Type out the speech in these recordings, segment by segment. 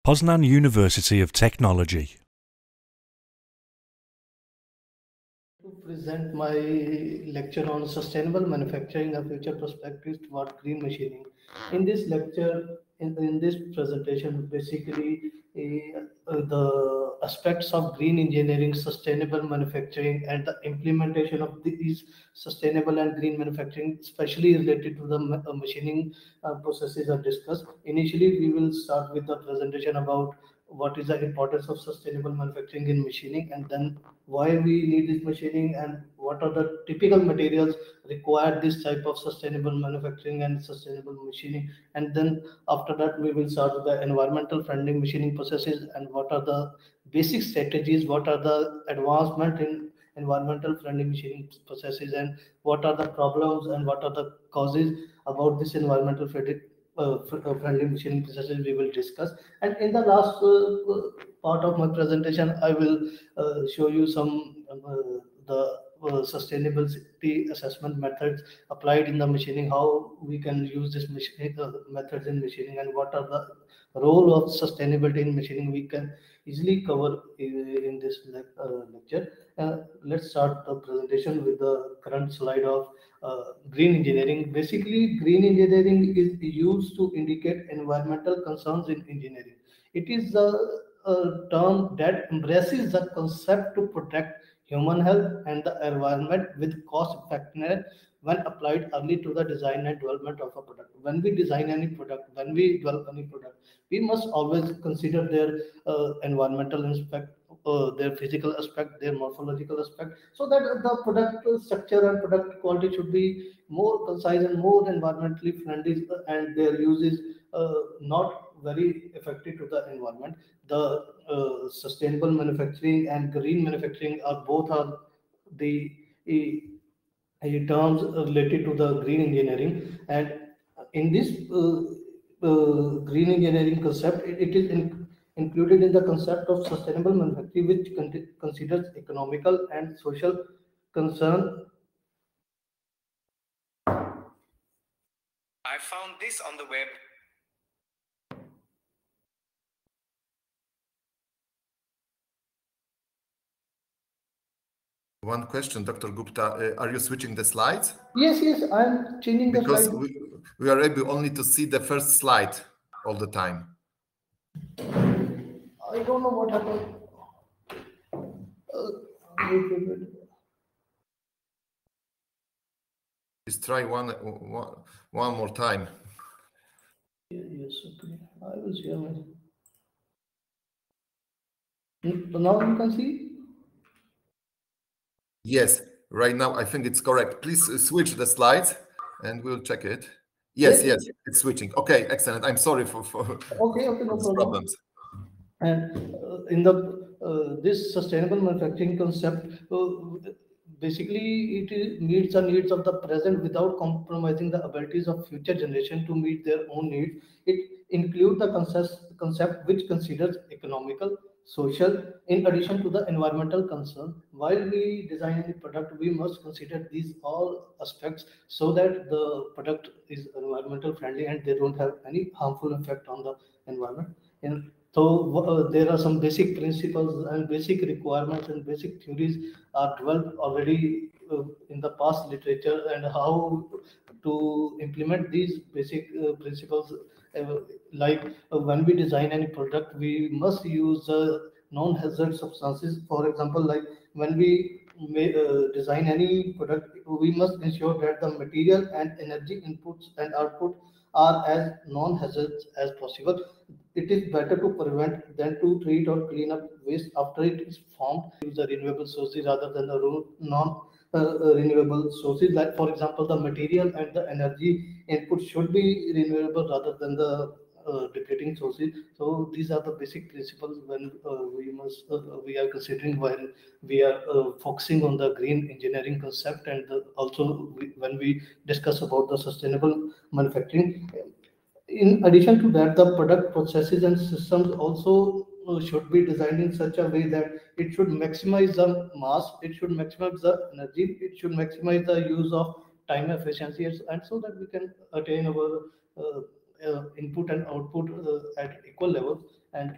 Poznan University of Technology. To present my lecture on sustainable manufacturing, a future perspectives toward green machining. In this lecture, in this presentation, basically the aspects of green engineering, sustainable manufacturing, and the implementation of these sustainable and green manufacturing, especially related to the machining processes, are discussed. Initially, we will start with the presentation about what is the importance of sustainable manufacturing in machining, and then why we need this machining and what are the typical materials required this type of sustainable manufacturing and sustainable machining. And then after that we will start with the environmental friendly machining processes and what are the basic strategies, what are the advancement in environmental friendly machining processes, and what are the problems and what are the causes about this environmental friendly machining processes we will discuss. And in the last part of my presentation, I will show you some the sustainability assessment methods applied in the machining, how we can use this machining methods in machining, and what are the role of sustainability in machining we can easily cover in this lecture. Let's start the presentation with the current slide of green engineering. Basically, green engineering is used to indicate environmental concerns in engineering. It is a term that embraces the concept to protect human health and the environment with cost effectiveness when applied early to the design and development of a product. When we design any product, when we develop any product, we must always consider their environmental aspect, their physical aspect, their morphological aspect, so that the product structure and product quality should be more concise and more environmentally friendly, and their use is not very effective to the environment. The sustainable manufacturing and green manufacturing are both are the terms related to the green engineering. And in this green engineering concept, it is included in the concept of sustainable manufacturing, which considers economical and social concern. I found this on the web. One question, Dr. Gupta, are you switching the slides? Yes, I'm changing the because slide. we are able only to see the first slide all the time. I don't know what happened. Wait. Just try one more time. Yes, okay. I will share my. Now you can see. Yes, right now I think it's correct. Please switch the slides and we'll check it. Yes, it's switching. Okay, excellent. I'm sorry for okay, no problem. Problems. And in the this sustainable manufacturing concept, basically it meets the needs of the present without compromising the abilities of future generation to meet their own needs. It includes the concept which considers economical, social, in addition to the environmental concern. While we design any product, we must consider these all aspects so that the product is environmental friendly and they don't have any harmful effect on the environment. And so there are some basic principles and basic requirements and basic theories are developed already in the past literature, and how to implement these basic principles. Like when we design any product, we must use non-hazard substances. For example, like when we design any product, we must ensure that the material and energy inputs and output are as non-hazardous as possible. It is better to prevent than to treat or clean up waste after it is formed. Use the renewable sources rather than the non-renewable sources. Like for example, the material and the energy input should be renewable rather than the depleting sources. So these are the basic principles when we are considering while we are focusing on the green engineering concept, and also when we discuss about the sustainable manufacturing. In addition to that, the product processes and systems also should be designed in such a way that it should maximize the mass, it should maximize the energy, it should maximize the use of time efficiency, and so that we can attain our input and output at equal levels. And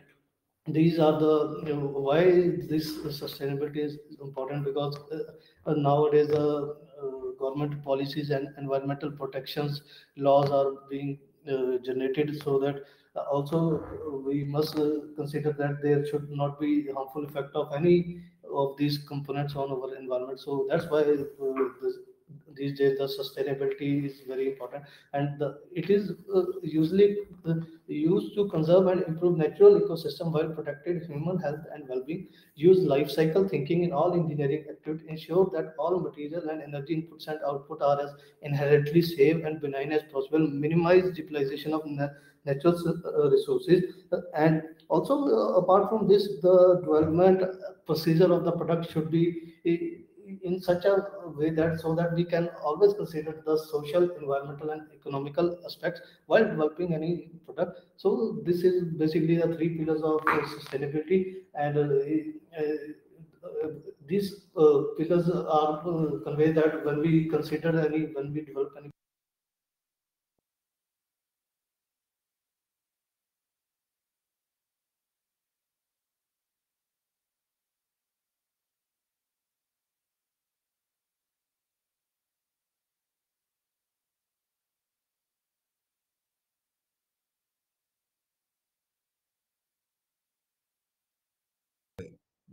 these are the why this sustainability is important, because nowadays government policies and environmental protections laws are being generated, so that also we must consider that there should not be harmful effect of any of these components on our environment. So that's why these days the sustainability is very important, and it is usually used to conserve and improve natural ecosystem while protecting human health and well-being. Use life cycle thinking in all engineering activity. Ensure that all material and energy inputs and output are as inherently safe and benign as possible. Minimize utilization of natural resources. And also, apart from this, the development procedure of the product should be in such a way that so that we can always consider the social, environmental, and economical aspects while developing any product. So this is basically the three pillars of sustainability, and these pillars are convey that when we consider any, when we develop any.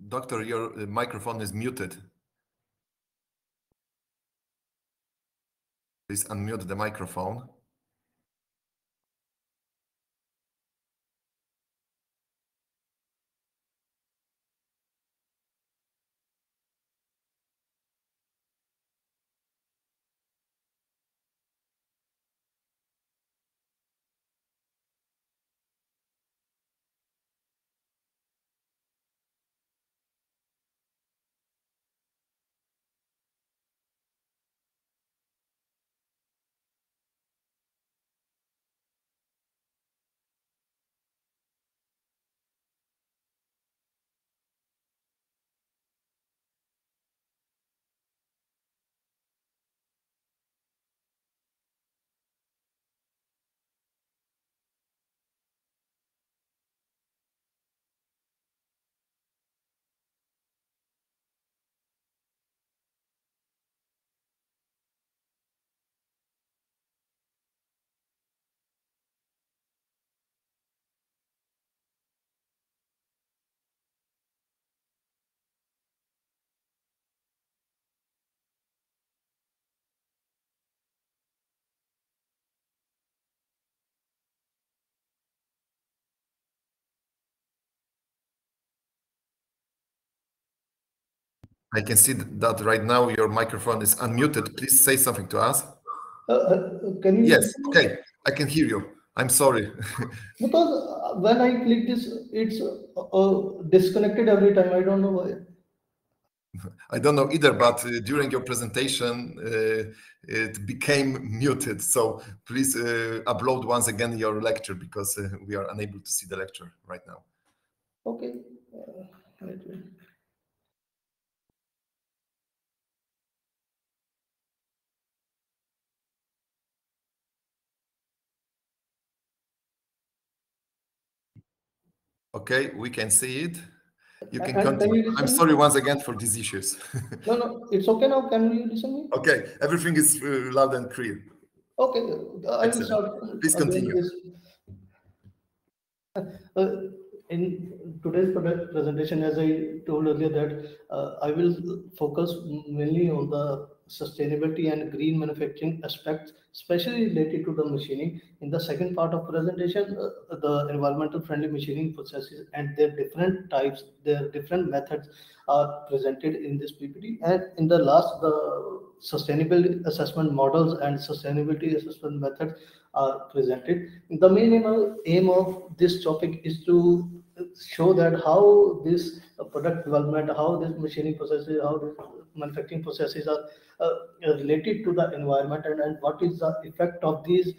Doctor, your microphone is muted. Please unmute the microphone. I can see that right now your microphone is unmuted. Please say something to us. Can you? Yes, okay, I can hear you. I'm sorry. Because when I click this, it's disconnected every time. I don't know why. I don't know either, but during your presentation, it became muted. So please upload once again your lecture, because we are unable to see the lecture right now. Okay. Wait. Okay, we can see it. You can And continue. you I'm listen? sorry once again for these issues. No, it's okay now. Can you listen me? Okay, everything is loud and clear. Okay, I will Excellent. start Please again continue. this. In today's presentation, as I told earlier, that I will focus mainly on the sustainability and green manufacturing aspects, especially related to the machining. In the second part of presentation, the environmental friendly machining processes and their different types, their different methods are presented in this PPT. And in the last, the sustainable assessment models and sustainability assessment methods are presented. The main aim of this topic is to show that how this product development, how this machining processes, how this manufacturing processes are related to the environment, and what is the effect of these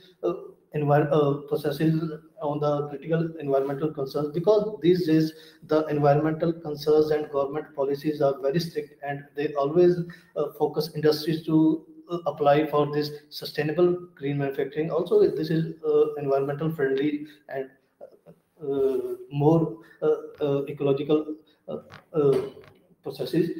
processes on the critical environmental concerns. Because these days the environmental concerns and government policies are very strict, and they always focus industries to apply for this sustainable green manufacturing. Also, this is environmental friendly, and more ecological processes.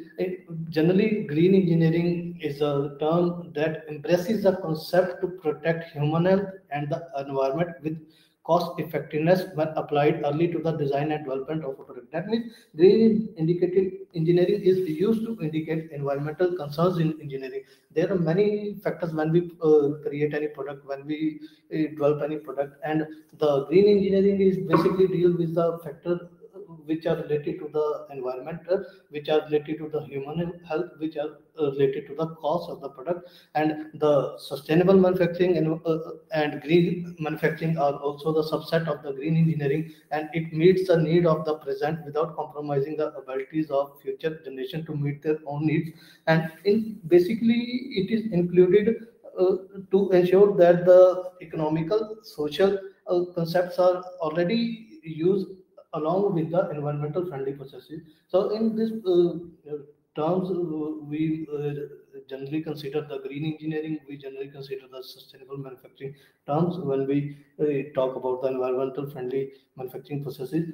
Generally, green engineering is a term that embraces the concept to protect human health and the environment with cost effectiveness when applied early to the design and development of a product. That means green indicated engineering is used to indicate environmental concerns in engineering. There are many factors when we create any product, when we develop any product, and the green engineering is basically deal with the factor which are related to the environment, which are related to the human health, which are related to the cost of the product, and the sustainable manufacturing and green manufacturing are also the subset of the green engineering, and it meets the need of the present without compromising the abilities of future generation to meet their own needs. And in basically, it is included to ensure that the economical, social concepts are already used along with the environmental friendly processes. So in this terms, we generally consider the green engineering, we generally consider the sustainable manufacturing terms when we talk about the environmental friendly manufacturing processes.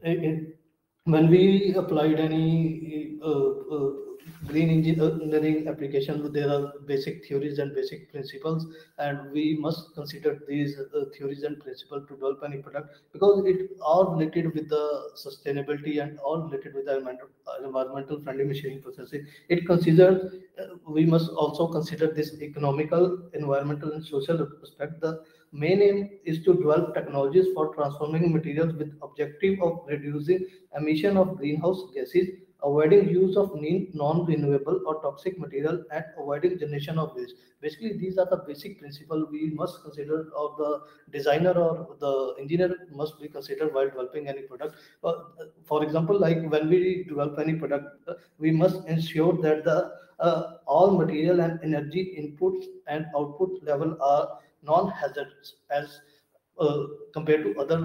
When we applied any green engineering application, there are basic theories and basic principles, and we must consider these theories and principles to develop any product, because it all related with the sustainability and all related with the environmental friendly machining processes. It considers we must also consider this economical, environmental, and social aspect. The main aim is to develop technologies for transforming materials with objective of reducing emission of greenhouse gases, avoiding use of non-renewable or toxic material, and avoiding generation of waste. Basically, these are the basic principles we must consider, or the designer or the engineer must be considered while developing any product. For example, like when we develop any product, we must ensure that the all material and energy inputs and output level are non-hazardous as compared to other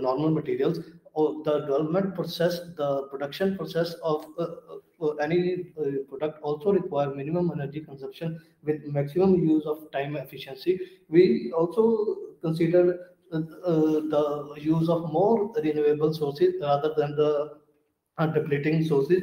normal materials. Or the development process, the production process of any product also require minimum energy consumption with maximum use of time efficiency. We also consider the use of more renewable sources rather than the depleting sources.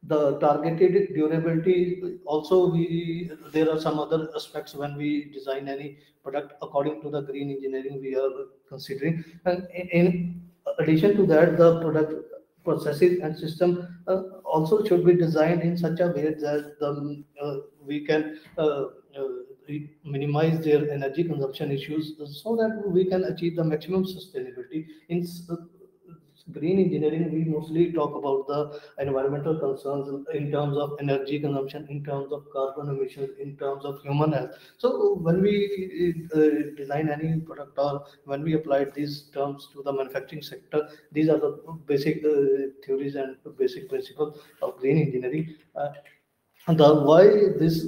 The targeted durability also, we there are some other aspects when we design any product according to the green engineering we are considering. And in addition to that, the product processes and system also should be designed in such a way that we can minimize their energy consumption issues, so that we can achieve the maximum sustainability. In green engineering, we mostly talk about the environmental concerns in terms of energy consumption, in terms of carbon emissions, in terms of human health. So when we design any product, or when we apply these terms to the manufacturing sector, these are the basic theories and basic principles of green engineering. The why this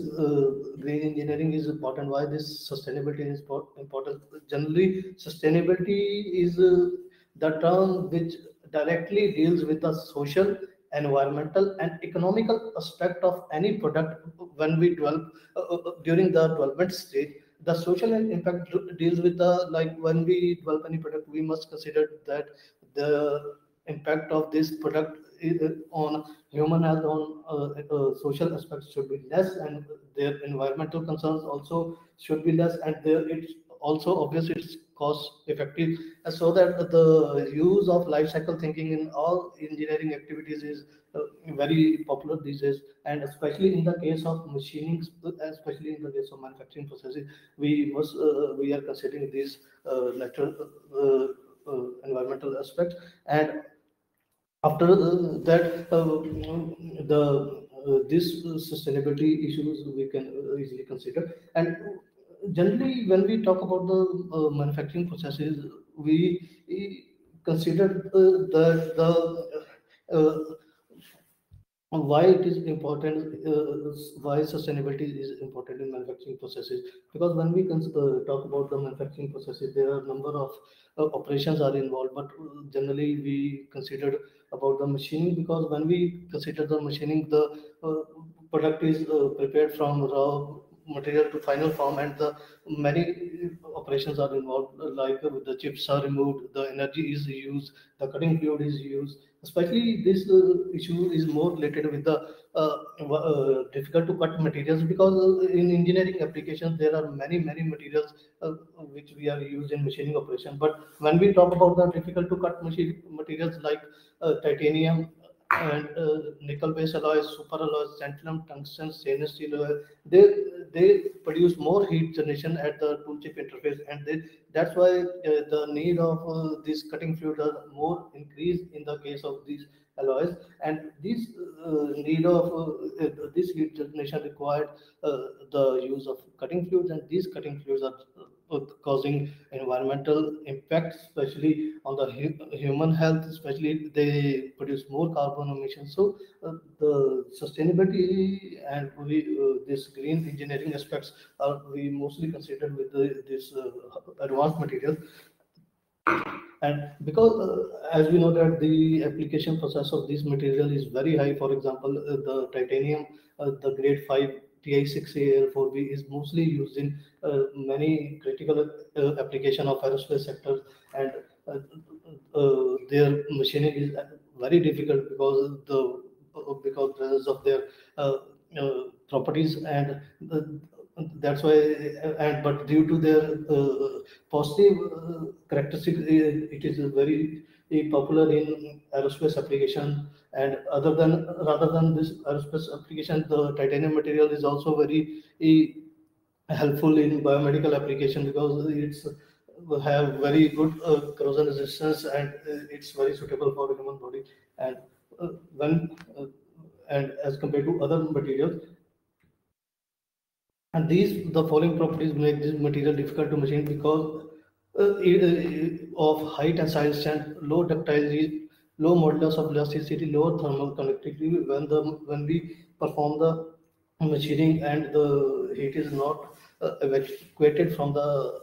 green engineering is important, why this sustainability is important. Generally, sustainability is the term which directly deals with the social, environmental, and economical aspect of any product when we develop during the development stage. The social impact deals with the, like when we develop any product, we must consider that the impact of this product on human health, on social aspects should be less, and their environmental concerns also should be less, and there it's also obviously it's cost effective, so that the use of life cycle thinking in all engineering activities is very popular these days. And especially in the case of machining, especially in the case of manufacturing processes, we are considering these natural environmental aspects. And after that, the this sustainability issues we can easily consider. And generally, when we talk about the manufacturing processes, we consider that the why it is important, why sustainability is important in manufacturing processes. Because when we talk about the manufacturing processes, there are a number of operations are involved, but generally we consider about the machining, because when we consider the machining, the product is prepared from raw material to final form, and the many operations are involved, like the chips are removed, the energy is used, the cutting fluid is used. Especially this issue is more related with the difficult to cut materials, because in engineering applications there are many materials which we are used in machining operation. But when we talk about the difficult to cut materials like titanium and nickel-based alloys, super alloys, tantalum, tungsten, stainless steel alloy, they produce more heat generation at the tool chip interface, and that's why the need of these cutting fluids are more increased in the case of these alloys, and these need of this heat generation required the use of cutting fluids, and these cutting fluids are causing environmental impact, especially on the human health. Especially they produce more carbon emissions. So the sustainability and this green engineering aspects are we mostly considered with this advanced materials. And because as we know that the application process of this material is very high. For example, the titanium, the grade 5 Ti6A4B is mostly used in many critical application of aerospace sectors, and their machining is very difficult because presence of their properties, and that's why. And but due to their positive characteristics, it is very popular in aerospace application. And rather than this aerospace application, the titanium material is also very helpful in biomedical application, because it's have very good corrosion resistance, and it's very suitable for the human body. And when and as compared to other materials, and the following properties make this material difficult to machine, because of high tensile strength, low ductility, low modulus of elasticity, low thermal conductivity. When we perform the machining and the heat is not evacuated from the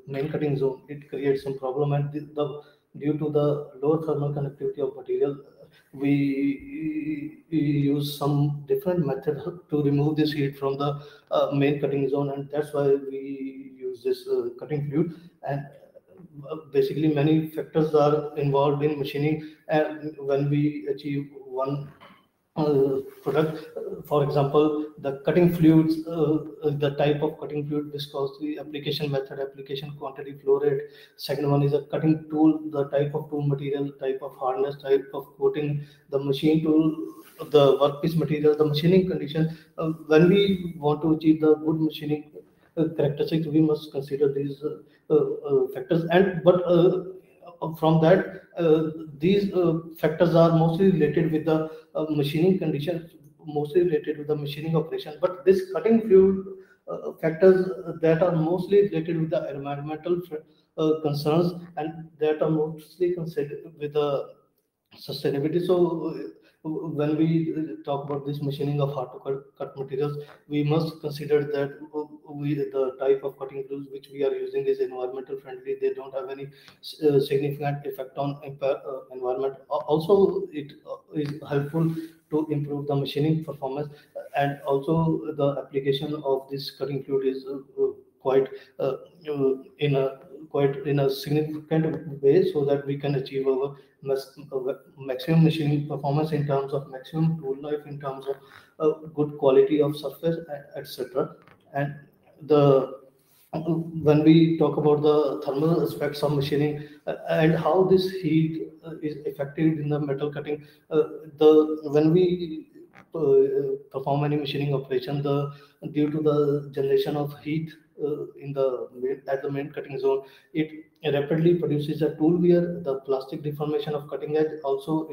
main cutting zone, it creates some problem. And due to the low thermal conductivity of material, we use some different method to remove this heat from the main cutting zone, and that's why we use this cutting fluid. And basically many factors are involved in machining, and when we achieve one product. For example, the cutting fluids, the type of cutting fluid, viscosity, application method, application quantity, flow rate. Second one is a cutting tool, the type of tool material, type of hardness, type of coating, the machine tool, the workpiece material, the machining condition. When we want to achieve the good machining characteristics, we must consider these factors. And but from that, these factors are mostly related with the machining conditions, mostly related with the machining operation. But this cutting fluid factors that are mostly related with the environmental concerns, and that are mostly considered with the sustainability. So when we talk about this machining of hard to cut materials, we must consider that the type of cutting tools which we are using is environmental friendly. They don't have any significant effect on environment. Also, it is helpful to improve the machining performance, and also the application of this cutting fluid is quite in a significant way, so that we can achieve our maximum machining performance in terms of maximum tool life, in terms of good quality of surface, etc. And the when we talk about the thermal aspects of machining and how this heat is affected in the metal cutting, when we perform any machining operation, due to the generation of heat at the main cutting zone, it rapidly produces a tool wear, the plastic deformation of cutting edge. Also,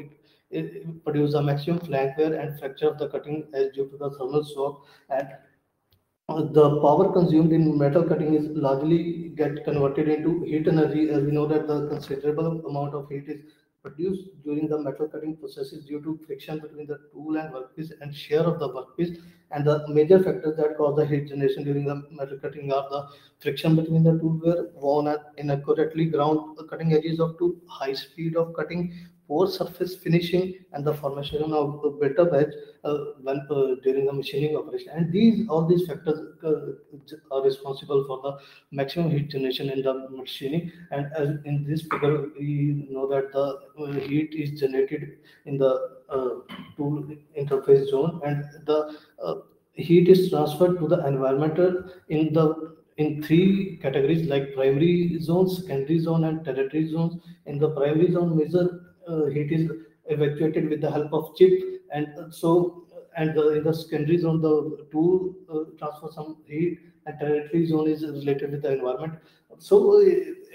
it produces a maximum flank wear and fracture of the cutting edge due to the thermal shock. And the power consumed in metal cutting is largely get converted into heat energy, as we know that the considerable amount of heat is produced during the metal cutting processes due to friction between the tool and workpiece and shear of the workpiece. And the major factors that cause the heat generation during the metal cutting are the friction between the tool wear, worn and inaccurately ground cutting edges of tool, high speed of cutting, post surface finishing and the formation of a better batch when during the machining operation. And all these factors are responsible for the maximum heat generation in the machining. And as in this figure, we know that the heat is generated in the tool interface zone, and the heat is transferred to the environmental in three categories like primary zone, secondary zone, and tertiary zones. In the primary zone, major heat is evacuated with the help of chip, and in the secondary zone, the tool transfers some heat, and tertiary zone is related with the environment. So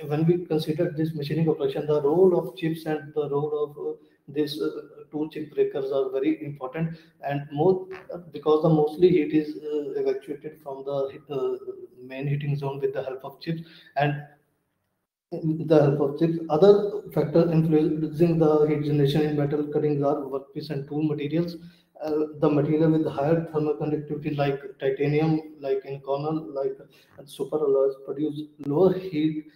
when we consider this machining operation, the role of chips and the role of these tool chip breakers are very important, and more because the mostly heat is evacuated from the main heating zone with the help of chips. And the help of chips. Other factors influencing the heat generation in metal cuttings are workpiece and tool materials. The material with higher thermal conductivity, like titanium, like in Cornell, like super alloys, produce lower heat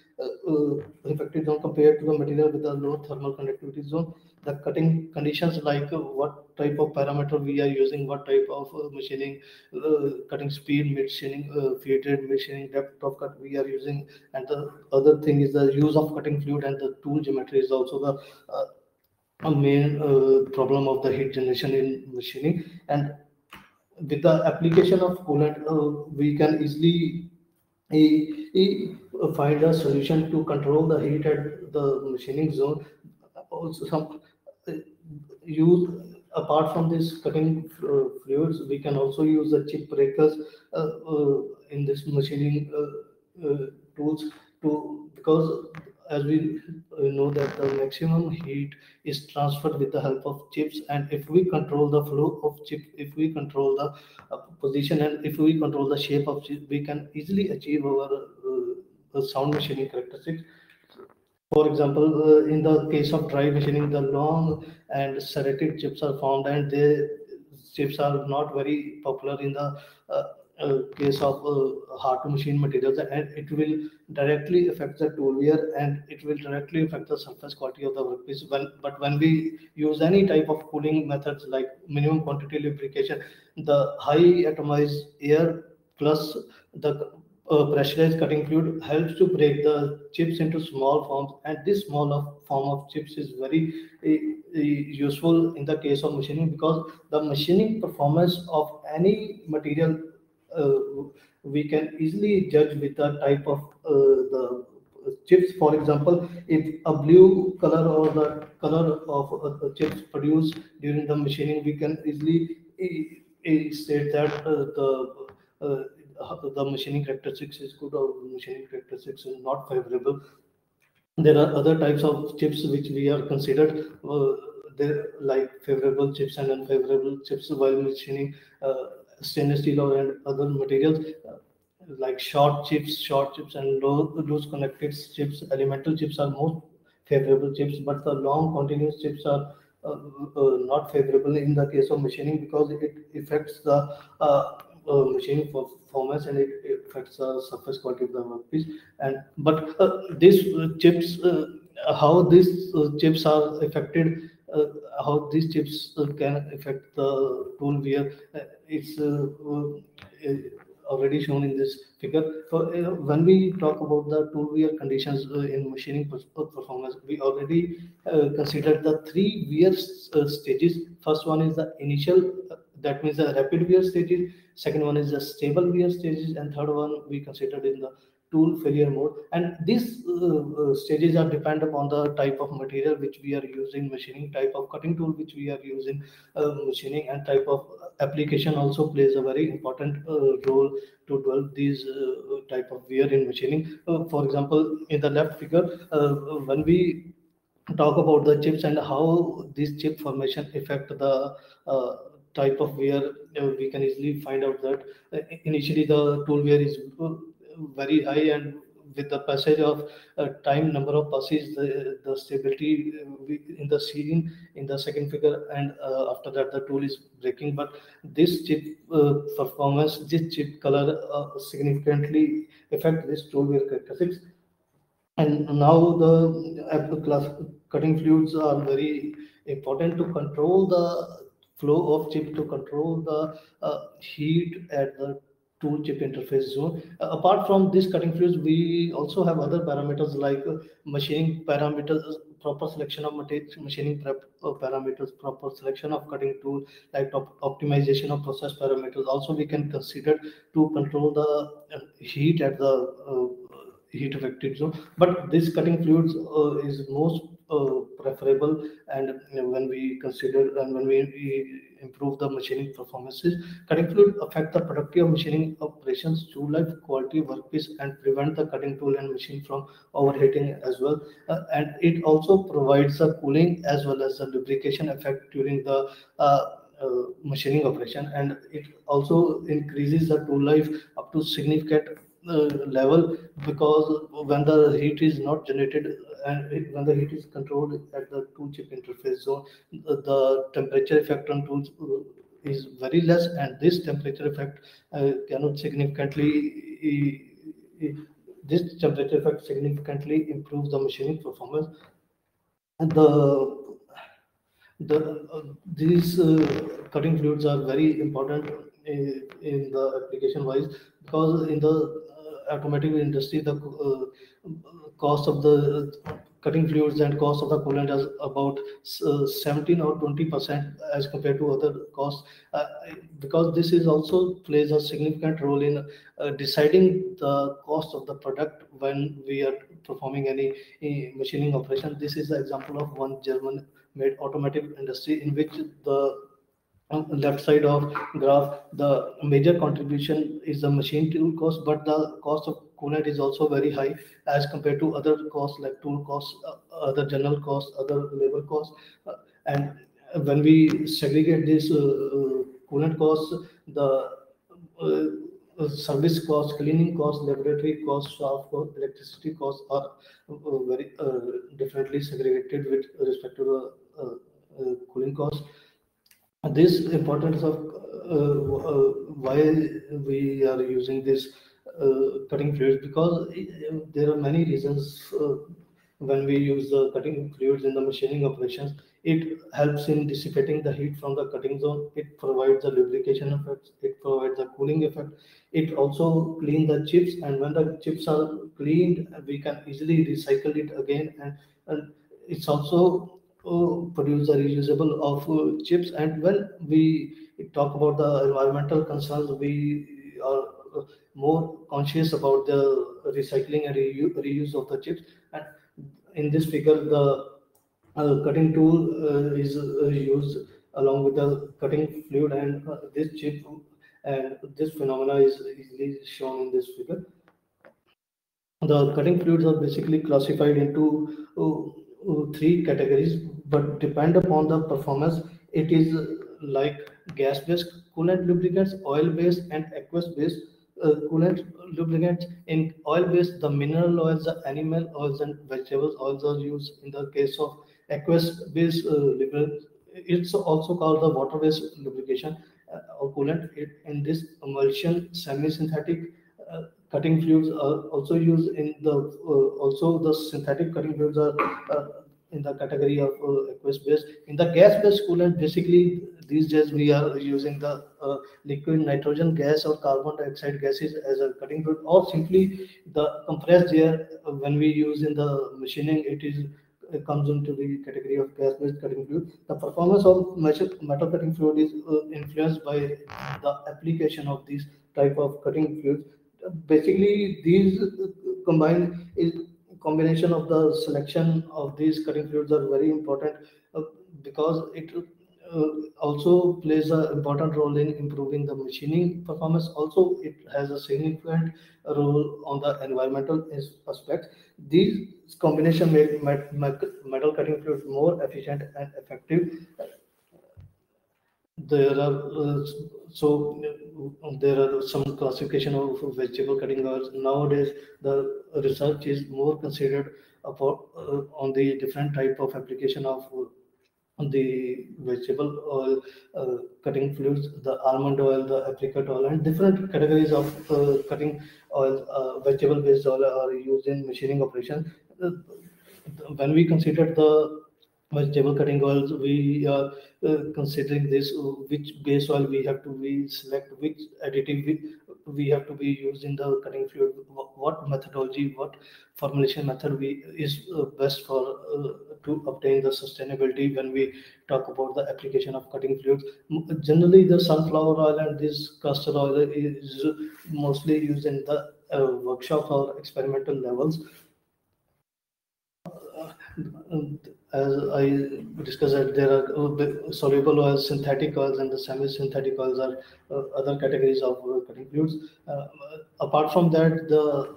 effective zone compared to the material with a low thermal conductivity zone. The cutting conditions, like what type of parameter we are using, what type of machining, cutting speed, machining, feed rate, machining depth of cut we are using, and the other thing is the use of cutting fluid, and the tool geometry is also the a main problem of the heat generation in machining. And with the application of coolant, we can easily find a solution to control the heat at the machining zone. Also, some use apart from this cutting fluids, we can also use the chip breakers in this machining tools to, because as we know that the maximum heat is transferred with the help of chips, and if we control the flow of chip, if we control the position, and if we control the shape of chip, we can easily achieve our sound machining characteristics. For example, in the case of dry machining, the long and serrated chips are found, and the chips are not very popular in the case of hard to machine materials, and it will directly affect the tool wear, and it will directly affect the surface quality of the workpiece. But when we use any type of cooling methods like minimum quantity lubrication, the high atomized air plus the pressurized cutting fluid helps to break the chips into small forms, and this form of chips is very useful in the case of machining, because the machining performance of any material uh, we can easily judge with the type of the chips. For example, if a blue color or the color of chips produced during the machining, we can easily state that the machining characteristics is good or machining characteristics is not favorable. There are other types of chips which we are considered there, like favorable chips and unfavorable chips while machining stainless steel or and other materials, like short chips and loose connected chips. Elemental chips are most favorable chips, but the long continuous chips are not favorable in the case of machining, because it affects the machining performance, and it affects the surface quality of the workpiece. And but these chips, how these chips are affected, how these chips can affect the tool wear, it's already shown in this figure. So when we talk about the tool wear conditions in machining performance, we already considered the three wear stages. First one is the initial, that means the rapid wear stages. Second one is the stable wear stages, and third one we considered in the tool failure mode. And these stages are depend upon the type of material which we are using machining, type of cutting tool which we are using machining, and type of application also plays a very important role to develop these type of wear in machining. For example, in the left figure, when we talk about the chips and how these chip formation affect the type of wear, we can easily find out that initially the tool wear is very high, and with the passage of time, number of passes, the stability in the scene in the second figure, and after that the tool is breaking. But this chip performance, this chip color significantly affect this tool wear characteristics. And now the class cutting fluids are very important to control the flow of chip, to control the heat at the tool chip interface zone. Apart from these cutting fluids, we also have other parameters like machining parameters, proper selection of machining prep parameters, proper selection of cutting tool, like optimization of process parameters. Also, we can consider to control the heat at the heat affected zone. But this cutting fluids is most preferable, and when we consider and when we improve the machining performances, cutting fluid affect the productivity of machining operations, tool life, quality, workpiece, and prevent the cutting tool and machine from overheating as well. And it also provides a cooling as well as a lubrication effect during the machining operation, and it also increases the tool life up to significant level, because when the heat is not generated and when the heat is controlled at the tool chip interface zone, the temperature effect on tools is very less, and this temperature effect cannot significantly this temperature effect significantly improves the machining performance. And these cutting fluids are very important in the application wise, because in the automotive industry the cost of the cutting fluids and cost of the coolant is about 17 or 20% as compared to other costs, uh, because this is also plays a significant role in deciding the cost of the product when we are performing any machining operation. This is the example of one German made automotive industry, in which the left side of graph, the major contribution is the machine tool cost, but the cost of coolant is also very high as compared to other costs like tool costs, other general costs, other labor costs. And when we segregate this coolant costs, the service costs, cleaning costs, laboratory costs, staff costs, electricity costs are very differently segregated with respect to the cooling costs. This importance of why we are using this cutting fluids, because there are many reasons. When we use the cutting fluids in the machining operations, it helps in dissipating the heat from the cutting zone, it provides the lubrication effect, it provides the cooling effect, it also clean the chips, and when the chips are cleaned we can easily recycle it again, and it's also produce the reusable of chips. And when we talk about the environmental concerns, we are more conscious about the recycling and reuse of the chips. And in this figure, the cutting tool is used along with the cutting fluid and this chip, and this phenomena is easily shown in this figure. The cutting fluids are basically classified into three categories, but depend upon the performance. It is like gas-based coolant lubricants, oil-based, and aqueous-based coolant lubricants. In oil-based, the mineral oils, the animal oils, and vegetable oils are used. In the case of aqueous-based lubricants, it's also called the water-based lubrication or coolant. In this emulsion, semi-synthetic cutting fluids are also used in the also the synthetic cutting fluids are in the category of aqueous based. In the gas based coolant, basically these days we are using the liquid nitrogen gas or carbon dioxide gases as a cutting fluid, or simply the compressed air when we use in the machining, it comes into the category of gas based cutting fluid. The performance of metal cutting fluid is influenced by the application of these type of cutting fluids. Basically these combine is combination of the selection of these cutting fluids are very important, because it also plays an important role in improving the machining performance. Also it has a significant role on the environmental aspects. These combination make metal cutting fluids more efficient and effective. There are there are some classification of vegetable cutting oils. Nowadays, the research is more considered about on the different type of application of the vegetable oil, cutting fluids, the almond oil, the apricot oil, and different categories of cutting oil, vegetable-based oil are used in machining operation. When we consider the vegetable cutting oils, we are considering this, which base oil we have to be select, which additive we have to be used in the cutting fluid, what methodology, what formulation method we is best for to obtain the sustainability when we talk about the application of cutting fluids. Generally, the sunflower oil and this castor oil is mostly used in the workshop or experimental levels. As I discussed, that there are soluble oils, synthetic oils, and the semi-synthetic oils are other categories of cutting fluids. Apart from that, the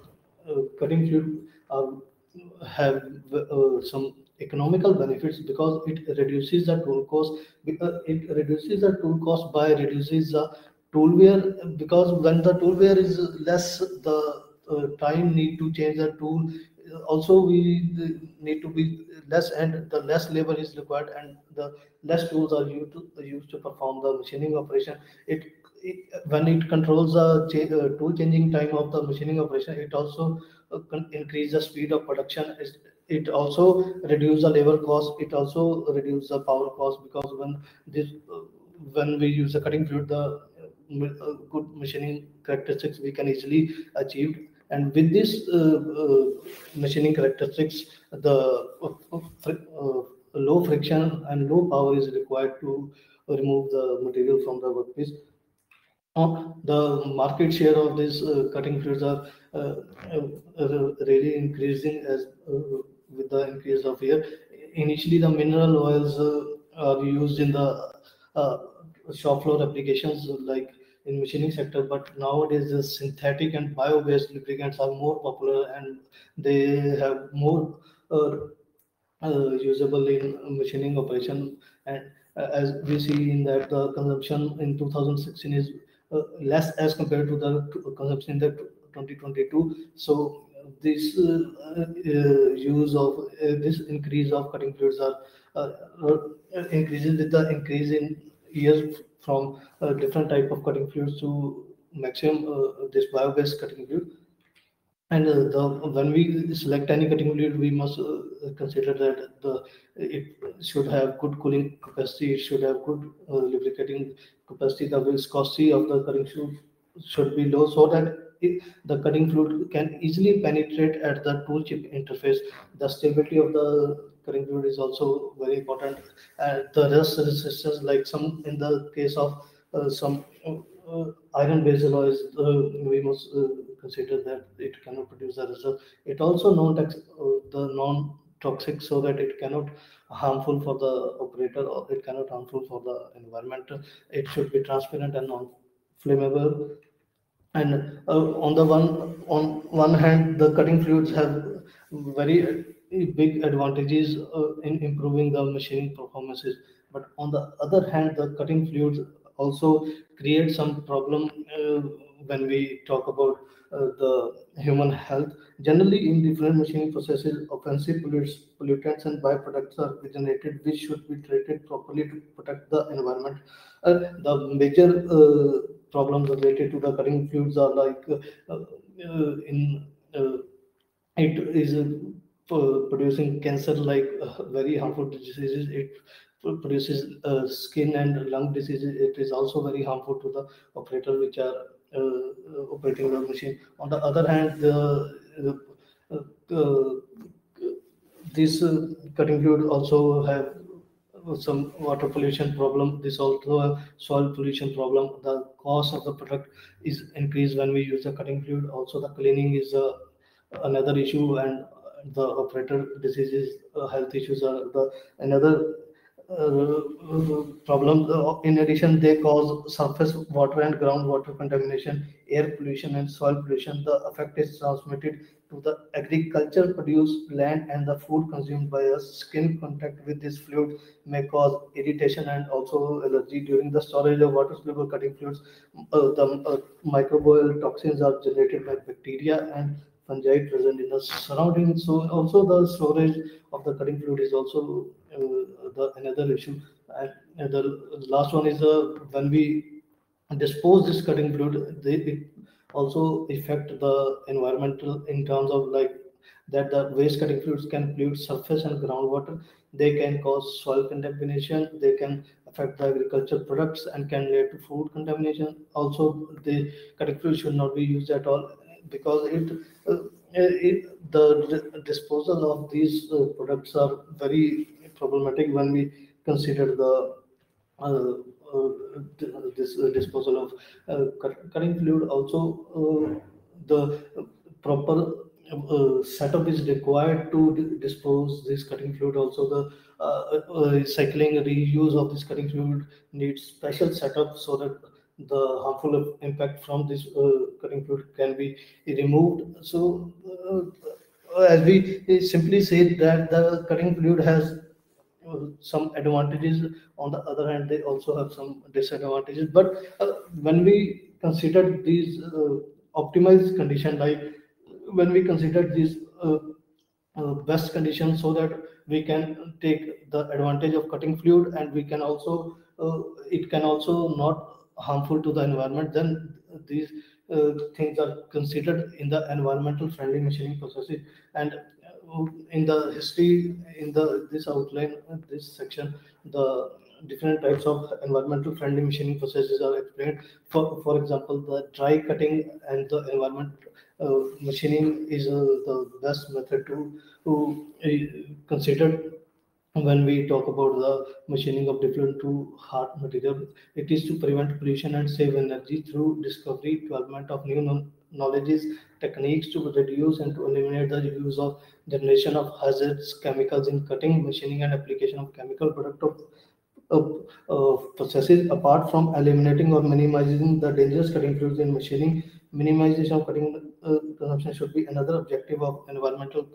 cutting fluid have some economical benefits because it reduces the tool cost. It reduces the tool cost by reduces the tool wear, because when the tool wear is less, the time need to change the tool also we need to be less, and the less labor is required, and the less tools are used to perform the machining operation. It when it controls the tool changing time of the machining operation, it also increase the speed of production. It also reduce the labor cost, it also reduce the power cost, because this when we use the cutting fluid, the good machining characteristics we can easily achieve. And with this machining characteristics, the low friction and low power is required to remove the material from the workpiece. The market share of these cutting fluids are really increasing as with the increase of air. Initially, the mineral oils are used in the uh, shop floor applications like in machining sector, but nowadays the synthetic and bio-based lubricants are more popular, and they have more usable in machining operation. And as we see in that, the consumption in 2016 is less as compared to the consumption in the 2022. So this use of this increase of cutting fluids are increases with the increase in years from different type of cutting fluids to maximum this bio-based cutting fluid. And when we select any cutting fluid, we must consider that it should have good cooling capacity, it should have good lubricating capacity, the viscosity of the cutting fluid should be low, so that the cutting fluid can easily penetrate at the tool chip interface. The stability of the cutting fluid is also very important. The rust resistance, like some in the case of some iron-based alloys, we must consider that it cannot produce the result. It also the non-toxic, so that it cannot harmful for the operator, or it cannot harmful for the environment. It should be transparent and non-flammable. And on one hand, the cutting fluids have very big advantages in improving the machining performances. But on the other hand, the cutting fluids also create some problem when we talk about the human health. Generally, in different machining processes, offensive pollutants and byproducts are generated, which should be treated properly to protect the environment. The major problems related to the cutting fluids are like in it is producing cancer, like very harmful diseases. It produces skin and lung diseases. It is also very harmful to the operator which are operating the machine. On the other hand, this cutting fluid also have some water pollution problem. This also a soil pollution problem. The cost of the product is increased when we use the cutting fluid. Also, the cleaning is another issue, and the operator diseases, health issues are the another problem. In addition, they cause surface water and groundwater contamination, air pollution, and soil pollution. The effect is transmitted to the agriculture produced land and the food consumed by us. Skin contact with this fluid may cause irritation and also allergy. During the storage of water soluble cutting fluids, the microbial toxins are generated by bacteria and fungi present in the surrounding. So also the storage of the cutting fluid is also the another issue. And the last one is when we dispose this cutting fluid, it also affect the environmental in terms of like that the waste cutting fluids can pollute surface and groundwater. They can cause soil contamination. They can affect the agricultural products and can lead to food contamination. Also, the cutting fluid should not be used at all because the disposal of these products are very problematic when we consider the uh, this disposal of cutting fluid. Also, the proper setup is required to dispose this cutting fluid. Also, the recycling reuse of this cutting fluid needs special setup so that the harmful impact from this cutting fluid can be removed. So, as we simply say that the cutting fluid has some advantages. On the other hand, they also have some disadvantages. But when we consider these optimized condition, like when we consider these best conditions, so that we can take the advantage of cutting fluid, and we can also it can also not harmful to the environment, then these things are considered in the environmental friendly machining processes. And in the history, in the this outline, this section, the different types of environmental friendly machining processes are explained. For example, the dry cutting and the environment machining is the best method to consider when we talk about the machining of different to hard material. It is to prevent pollution and save energy through discovery, development of new knowledges, techniques to reduce and to eliminate the use of generation of hazardous chemicals in cutting, machining, and application of chemical product of processes. Apart from eliminating or minimizing the dangerous cutting fluids in machining, minimization of cutting consumption should be another objective of environmental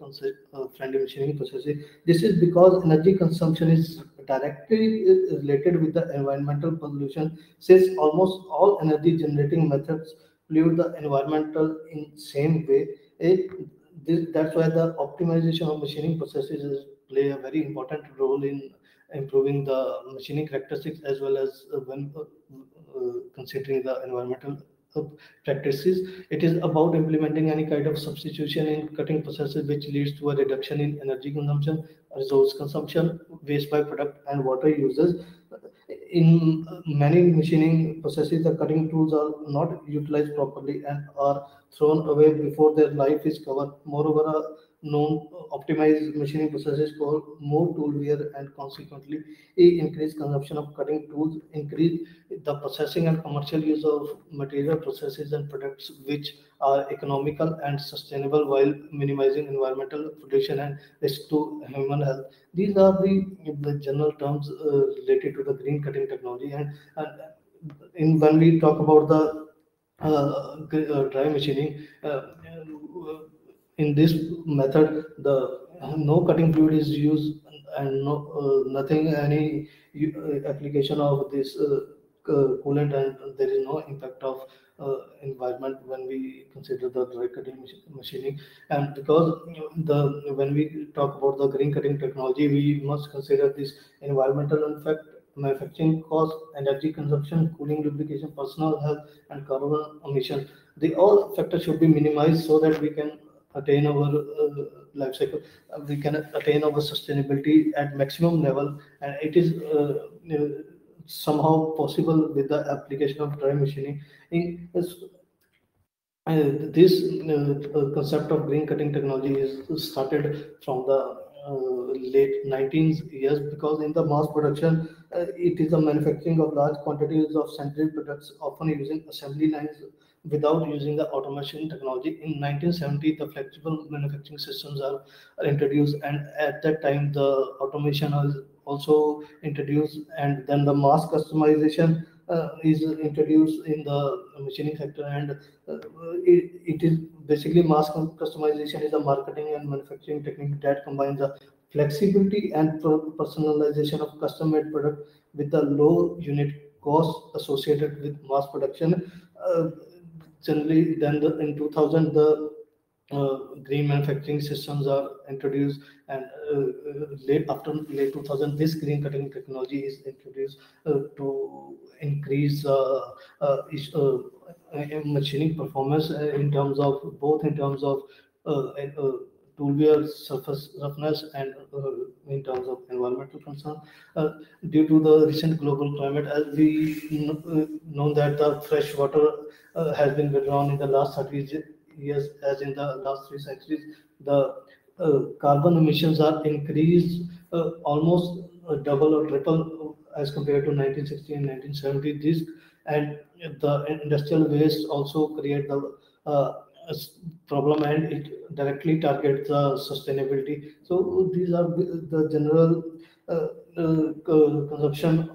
friendly machining processes. This is because energy consumption is directly related with the environmental pollution, since almost all energy generating methods pollute the environmental in same way. That's why the optimization of machining processes play a very important role in improving the machining characteristics, as well as when considering the environmental uh, practices. It is about implementing any kind of substitution in cutting processes which leads to a reduction in energy consumption, resource consumption, waste by product, and water uses. In many machining processes, the cutting tools are not utilized properly and are thrown away before their life is covered. Moreover, a known optimized machining processes cause more tool wear and consequently increase consumption of cutting tools, increase the processing and commercial use of material processes and products which are economical and sustainable while minimizing environmental pollution and risk to human health. These are the general terms related to the green cutting technology. And when we talk about the dry machining, in this method, the no cutting fluid is used, and no nothing any application of this coolant, and there is no impact of environment when we consider the dry cutting machining. And because the when we talk about the green cutting technology, we must consider this environmental impact, manufacturing cost, energy consumption, cooling, lubrication, personal health, and carbon emission. The all factors should be minimized so that we can attain our life cycle. We can attain our sustainability at maximum level, and it is somehow possible with the application of dry machining. This concept of green cutting technology is started from the late 19th years, because in the mass production, it is the manufacturing of large quantities of century products, often using assembly lines without using the automation technology. In 1970, the flexible manufacturing systems are introduced, and at that time, the automation was also introduced, and then the mass customization is introduced in the machining sector. And it is basically mass customization is a marketing and manufacturing technique that combines the flexibility and personalization of custom-made product with the low unit cost associated with mass production. Uh, Generally, then in 2000, the green manufacturing systems are introduced, and after late 2000 this green cutting technology is introduced to increase machining performance in terms of both in terms of tool wear surface roughness and in terms of environmental concern. uh, Due to the recent global climate, as we know that the fresh water has been withdrawn in the last 30 years, as in the last 3 centuries, the carbon emissions are increased almost double or triple as compared to 1960 and 1970. This and the industrial waste also create the problem, and it directly targets the sustainability. So these are the general consumption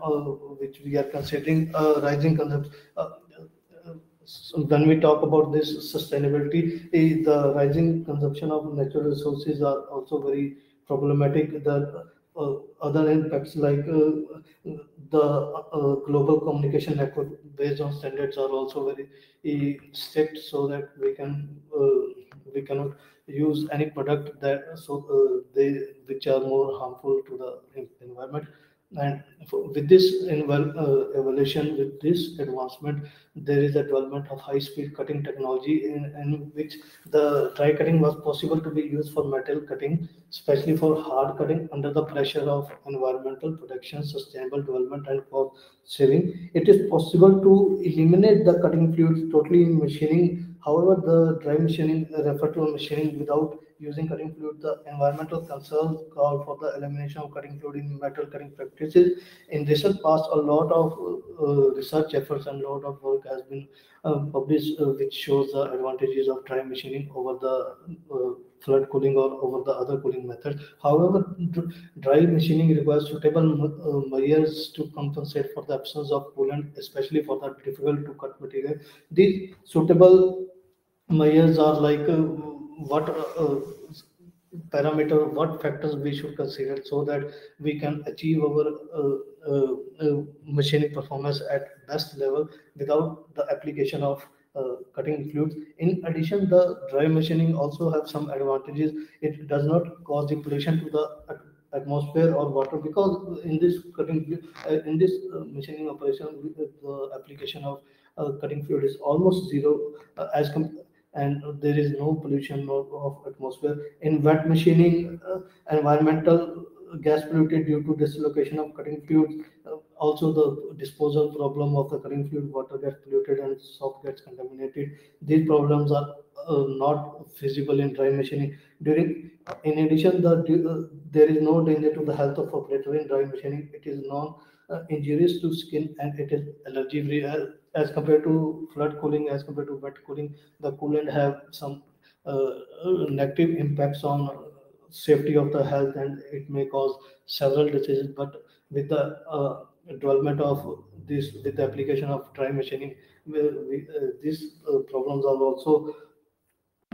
which we are considering rising consumption. So when we talk about this sustainability, the rising consumption of natural resources are also very problematic. The other impacts like the global communication network based on standards are also very strict, so that we cannot use any product that they which are more harmful to the environment. And with this evolution, with this advancement, there is a development of high-speed cutting technology in which the dry cutting was possible to be used for metal cutting, especially for hard cutting under the pressure of environmental protection, sustainable development, and cost saving. It is possible to eliminate the cutting fluids totally in machining. However, the dry machining refer to a machining without using cutting fluid. The environmental concerns call for the elimination of cutting fluid in metal cutting practices. In recent past, a lot of research efforts and a lot of work has been published, which shows the advantages of dry machining over the flood cooling or over the other cooling methods. However, dry machining requires suitable measures to compensate for the absence of coolant, especially for the difficult to cut material. These suitable measures are like what parameter, what factors we should consider so that we can achieve our machining performance at best level without the application of cutting fluids. In addition, the dry machining also have some advantages. It does not cause the pollution to the atmosphere or water, because in this in this machining operation, the application of cutting fluid is almost zero and there is no pollution of atmosphere. In wet machining, environmental gas polluted due to dislocation of cutting fluids. Also, the disposal problem of the cutting fluid, water gets polluted and soft gets contaminated. These problems are not feasible in dry machining. In addition, there is no danger to the health of operator in dry machining. It is non injurious to skin, and it is allergy free as compared to flood cooling. As compared to wet cooling, the coolant have some negative impacts on safety of the health, and it may cause several diseases. But with the development of this, with the application of dry machining, these problems are also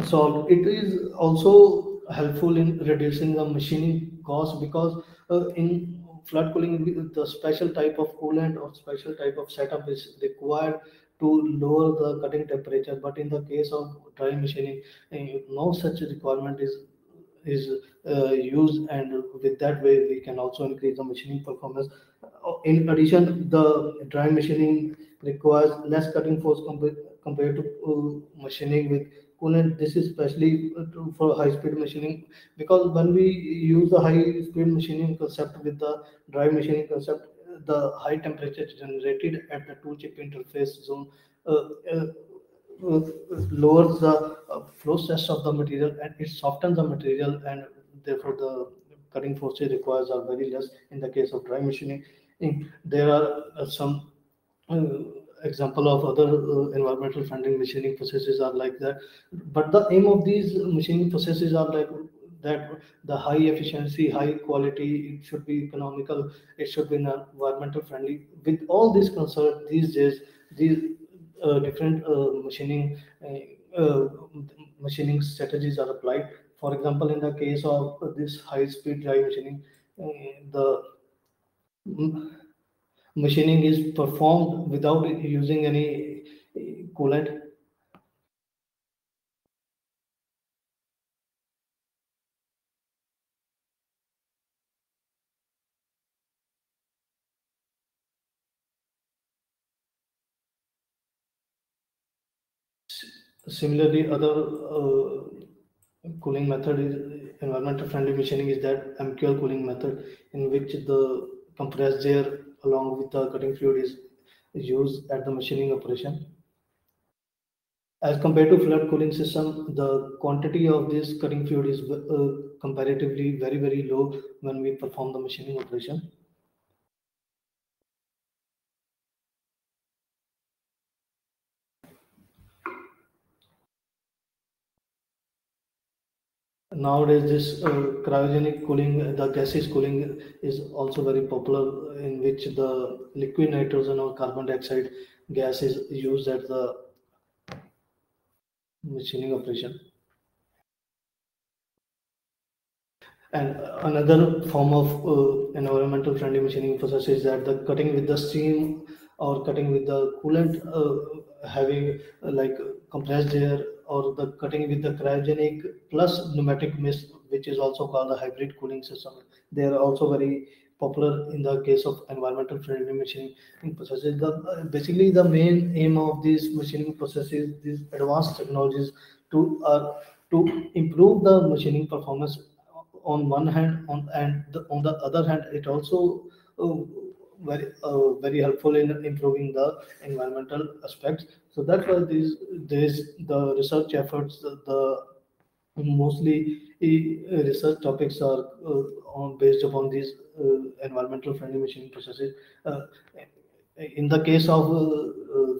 solved. It is also helpful in reducing the machining cost, because in flood cooling, the special type of coolant or special type of setup is required to lower the cutting temperature. But in the case of dry machining, no such requirement is used, and with that way we can also increase the machining performance. In addition, the dry machining requires less cutting force compared to machining with coolant. This is especially true for high speed machining, because when we use the high speed machining concept with the dry machining concept, the high temperature generated at the two chip interface zone uh, uh, lowers the flow stress of the material, and it softens the material, and therefore the cutting forces requires are very less in the case of dry machining. There are some uh, example of other environmental friendly machining processes are like that. But the aim of these machining processes are like that: the high efficiency, high quality, it should be economical, it should be environmental friendly. With all these concerns these days, these different machining strategies are applied. For example, in the case of this high speed dry machining, the machining is performed without using any coolant. Similarly, other cooling method is environmental friendly machining is that MQL cooling method, in which the compressed air along with the cutting fluid is used at the machining operation. As compared to flood cooling system, the quantity of this cutting fluid is comparatively very low when we perform the machining operation. Nowadays, this cryogenic cooling, the gaseous cooling is also very popular, in which the liquid nitrogen or carbon dioxide gas is used at the machining operation. And another form of environmental friendly machining process is that the cutting with the steam or cutting with the coolant, having like compressed air, or the cutting with the cryogenic plus pneumatic mist, which is also called the hybrid cooling system. They are also very popular in the case of environmental friendly machining processes. Basically, the main aim of these machining processes, these advanced technologies, to improve the machining performance on one hand, on the other hand, it also uh, very helpful in improving the environmental aspects. So that's why these the research efforts, the mostly research topics are based upon these environmental friendly machining processes. Uh, in the case of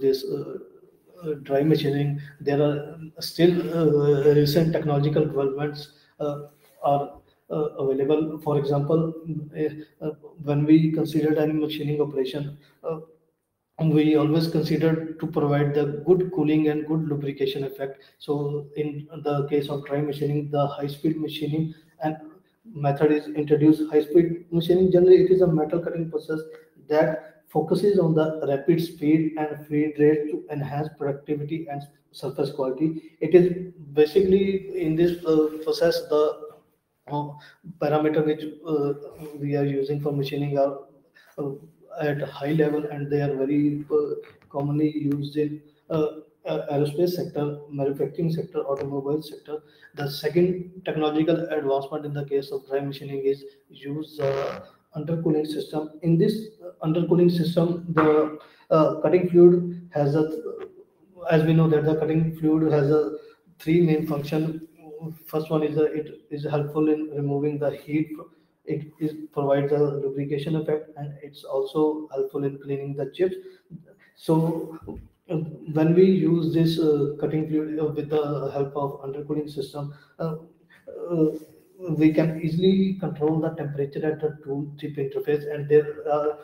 this dry machining, there are still recent technological developments are available. For example, when we consider any machining operation, we always consider to provide the good cooling and good lubrication effect. So in the case of dry machining, the high speed machining and method is introduced. High speed machining, generally it is a metal cutting process that focuses on the rapid speed and feed rate to enhance productivity and surface quality. It is basically in this process the uh, parameter which we are using for machining are uh, at a high level, and they are very commonly used in aerospace sector, manufacturing sector, automobile sector. The second technological advancement in the case of dry machining is use undercooling system. In this undercooling system, the cutting fluid has a, as we know that the cutting fluid has a three main function. First one is it is helpful in removing the heat. It is provides a lubrication effect, and it's also helpful in cleaning the chips. So when we use this cutting fluid with the help of undercooling system, uh, we can easily control the temperature at the tool tip interface, and there are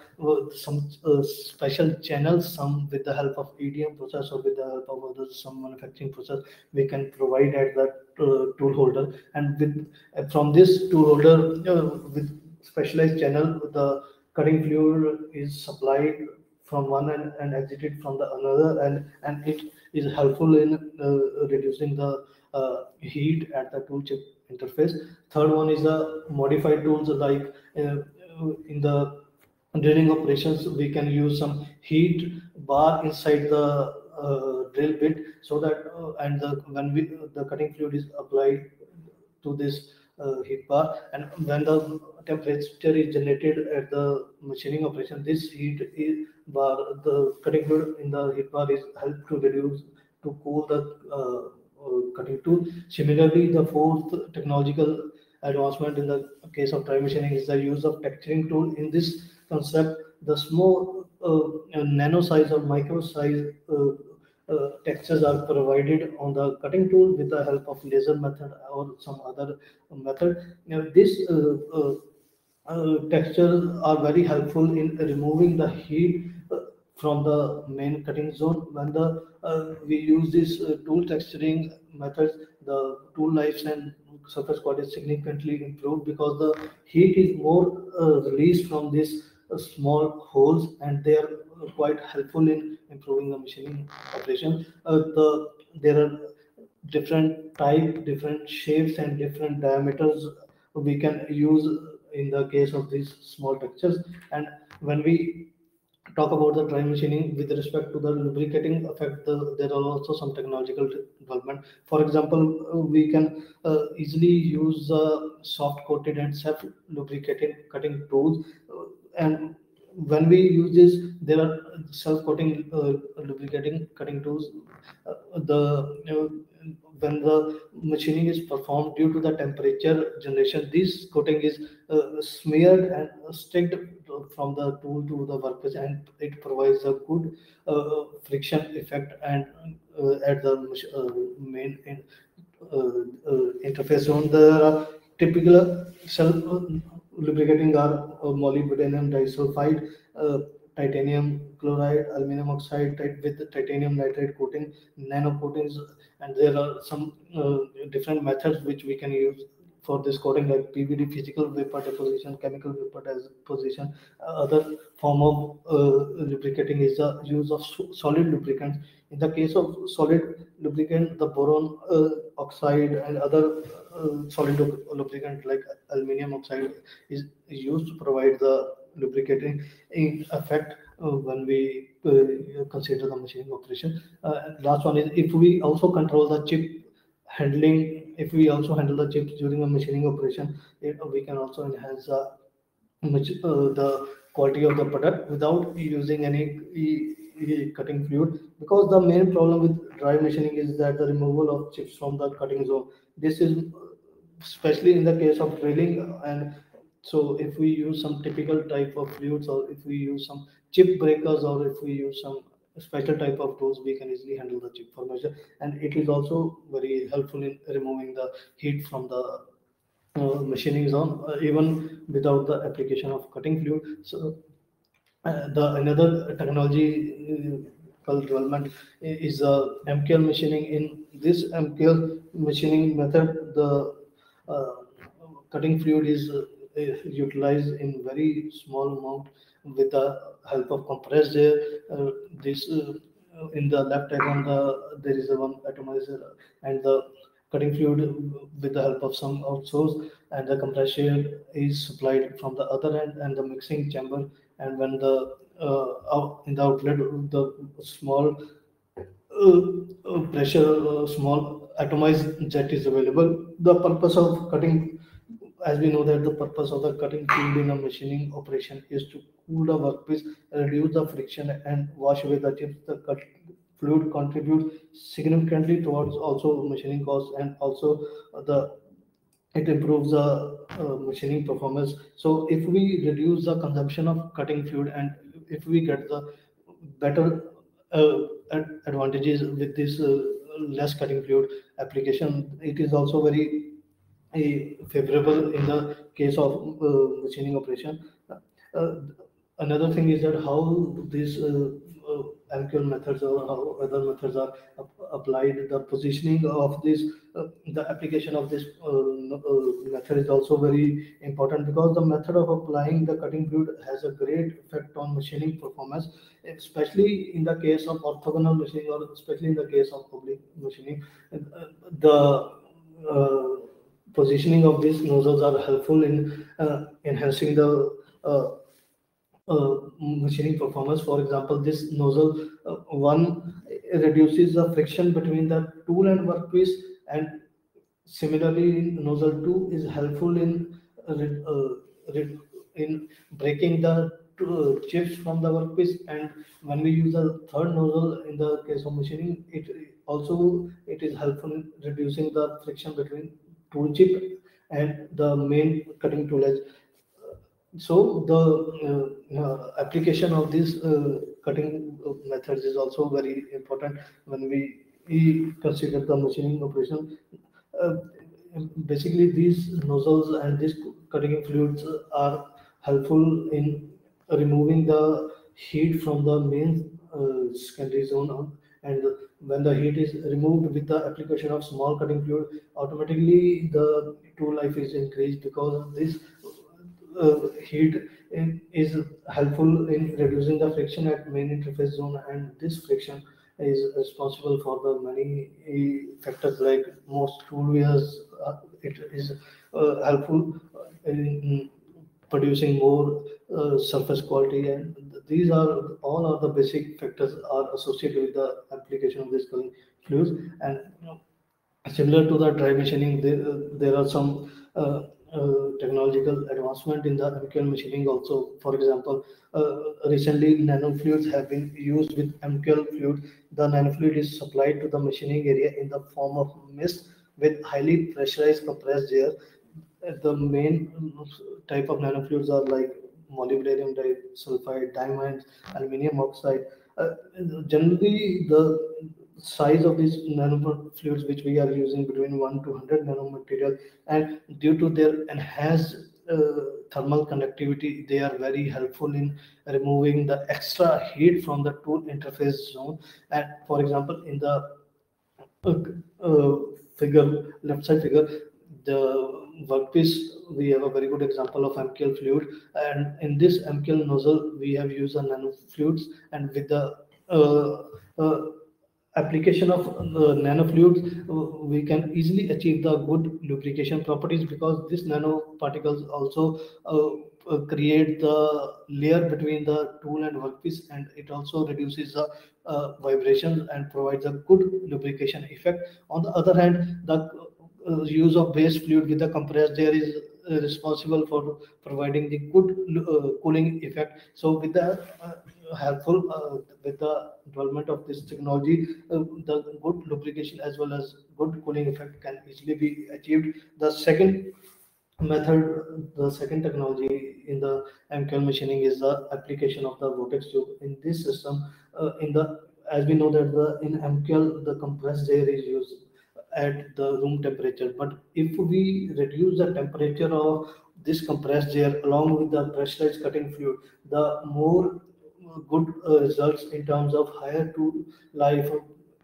some special channels, some with the help of EDM process or with the help of other some manufacturing process, we can provide at that tool holder. And with from this tool holder, with specialized channel, the cutting fluid is supplied from one end and exited from the another, and it is helpful in reducing the heat at the tool chip interface. Third one is the modified tools, like in the drilling operations, we can use some heat bar inside the drill bit, so that and the when we the cutting fluid is applied to this heat bar, and when the temperature is generated at the machining operation, this heat is bar, the cutting fluid in the heat bar is help to reduce, to cool the cutting tool. Similarly, the fourth technological advancement in the case of dry machining is the use of texturing tool. In this concept, the small nano size or micro size textures are provided on the cutting tool with the help of laser method or some other method. Now, this textures are very helpful in removing the heat from the main cutting zone. When the we use this tool texturing methods, the tool lives and surface quality is significantly improved, because the heat is more released from these small holes, and they are quite helpful in improving the machining operation. There are different type, different shapes, and different diameters we can use in the case of these small textures. And when we talk about the dry machining with respect to the lubricating effect, there are also some technological development. For example, we can easily use soft coated and self lubricating cutting tools, and when we use this, there are self coating lubricating cutting tools. The when the machining is performed due to the temperature generation, this coating is smeared and sticked from the tool to the workpiece, and it provides a good friction effect and at the main interface zone. There are typical self lubricating are molybdenum disulfide, titanium chloride, aluminum oxide with the titanium nitride coating, nano coatings, and there are some different methods which we can use for this coating, like PVD, physical vapor deposition, chemical vapor deposition. Other form of lubricating is the use of solid lubricants. In the case of solid lubricant, the boron oxide and other solid lubricant like aluminum oxide is used to provide the lubricating effect when we consider the machining operation. Last one is if we also control the chip handling, if we also handle the chips during a machining operation, we can also enhance the quality of the product without using any cutting fluid, because the main problem with dry machining is that the removal of chips from the cutting zone. This is especially in the case of drilling, and so if we use some typical type of fluids, or if we use some chip breakers, or if we use some special type of tools, we can easily handle the chip formation, and it is also very helpful in removing the heat from the machining zone, even without the application of cutting fluid. So the another technology called development is MKL machining. In this MKL machining method, the uh, cutting fluid is utilized in very small amount with the help of compressed air. This in the left diagram, there is a one atomizer, and the cutting fluid with the help of some outsource, and the compressed air is supplied from the other end, and the mixing chamber. And when the in the outlet, the small pressure, small atomized jet is available. The purpose of cutting, as we know that the purpose of the cutting fluid in a machining operation is to cool the workpiece, reduce the friction, and wash away the chips. The cut fluid contributes significantly towards also machining costs, and also the it improves the machining performance. So if we reduce the consumption of cutting fluid, and if we get the better advantages with this less cutting fluid application, it is also very favorable in the case of machining operation. Uh, Another thing is that how these MQL methods or how other methods are applied. The positioning of this, the application of this method is also very important, because the method of applying the cutting fluid has a great effect on machining performance, especially in the case of orthogonal machining, or especially in the case of oblique machining. The positioning of these nozzles are helpful in enhancing the machining performance. For example, this nozzle one reduces the friction between the tool and workpiece, and similarly, nozzle two is helpful in in breaking the chips from the workpiece. And when we use a third nozzle in the case of machining, it is helpful in reducing the friction between tool chip and the main cutting tool edge. So the application of these cutting methods is also very important when we consider the machining operation. Uh, Basically, these nozzles and these cutting fluids are helpful in removing the heat from the main secondary zone. And when the heat is removed with the application of small cutting fluid, automatically the tool life is increased, because this heat is helpful in reducing the friction at main interface zone, and this friction is responsible for the many factors like most tool wears. It is helpful in producing more surface quality, and these are all are the basic factors are associated with the application of these cooling fluids. And similar to the dry machining, there are some technological advancement in the chemical machining also. For example, recently nanofluids have been used with chemical fluid. The nanofluid is supplied to the machining area in the form of mist with highly pressurized compressed air. The main type of nanofluids are like molybdenum disulfide, diamonds, aluminum oxide. Uh, Generally, the size of these nanofluids which we are using between 1 to 100 nanomaterial, and due to their enhanced thermal conductivity, they are very helpful in removing the extra heat from the tool interface zone. And for example, in the uh, uh, left side figure, the workpiece, we have a very good example of MKL fluid. And in this MKL nozzle, we have used a nanofluids, and with the uh, uh, application of nanofluids, we can easily achieve the good lubrication properties, because these nanoparticles also create the layer between the tool and workpiece, and it also reduces the vibrations and provides a good lubrication effect. On the other hand, the use of base fluid with the compressed air is responsible for providing the good cooling effect. So with the helpful with the development of this technology, the good lubrication as well as good cooling effect can easily be achieved. The second method, the second technology in the MKL machining is the application of the vortex tube. In this system, in the as we know that the in MKL the compressed air is used at the room temperature. But if we reduce the temperature of this compressed air along with the pressurized cutting fluid, the more good results in terms of higher tool life,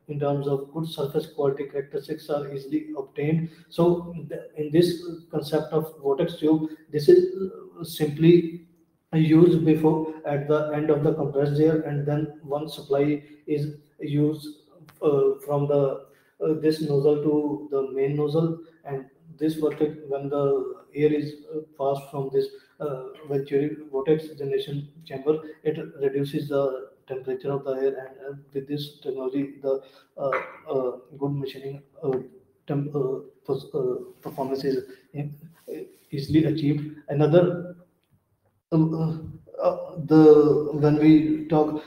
in terms of good surface quality characteristics are easily obtained. So in this concept of vortex tube, this is simply used before at the end of the compressed air, and then one supply is used from the this nozzle to the main nozzle. And this vortex, when the air is passed from this venturi vortex generation chamber, it reduces the temperature of the air. And with this technology, the good machining performance is easily achieved. Another the when we talk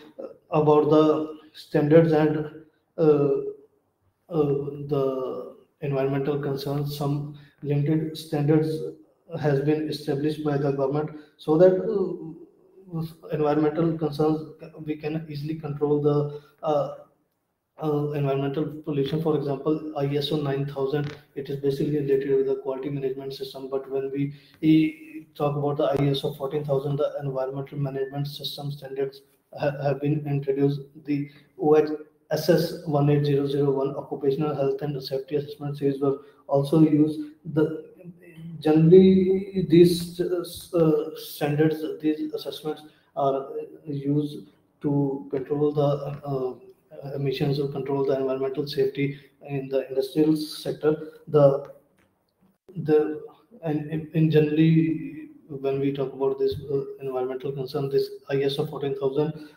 about the standards and uh, the environmental concerns, some limited standards has been established by the government, so that environmental concerns, we can easily control the environmental pollution. For example, ISO 9000, it is basically related with the quality management system. But when we talk about the ISO 14000, the environmental management system standards have been introduced. The OHSS 18001 occupational health and safety assessment series were also used. The generally these standards, these assessments are used to control the emissions, or control the environmental safety in the industrial sector. The and in generally, when we talk about this environmental concern, this ISO 14000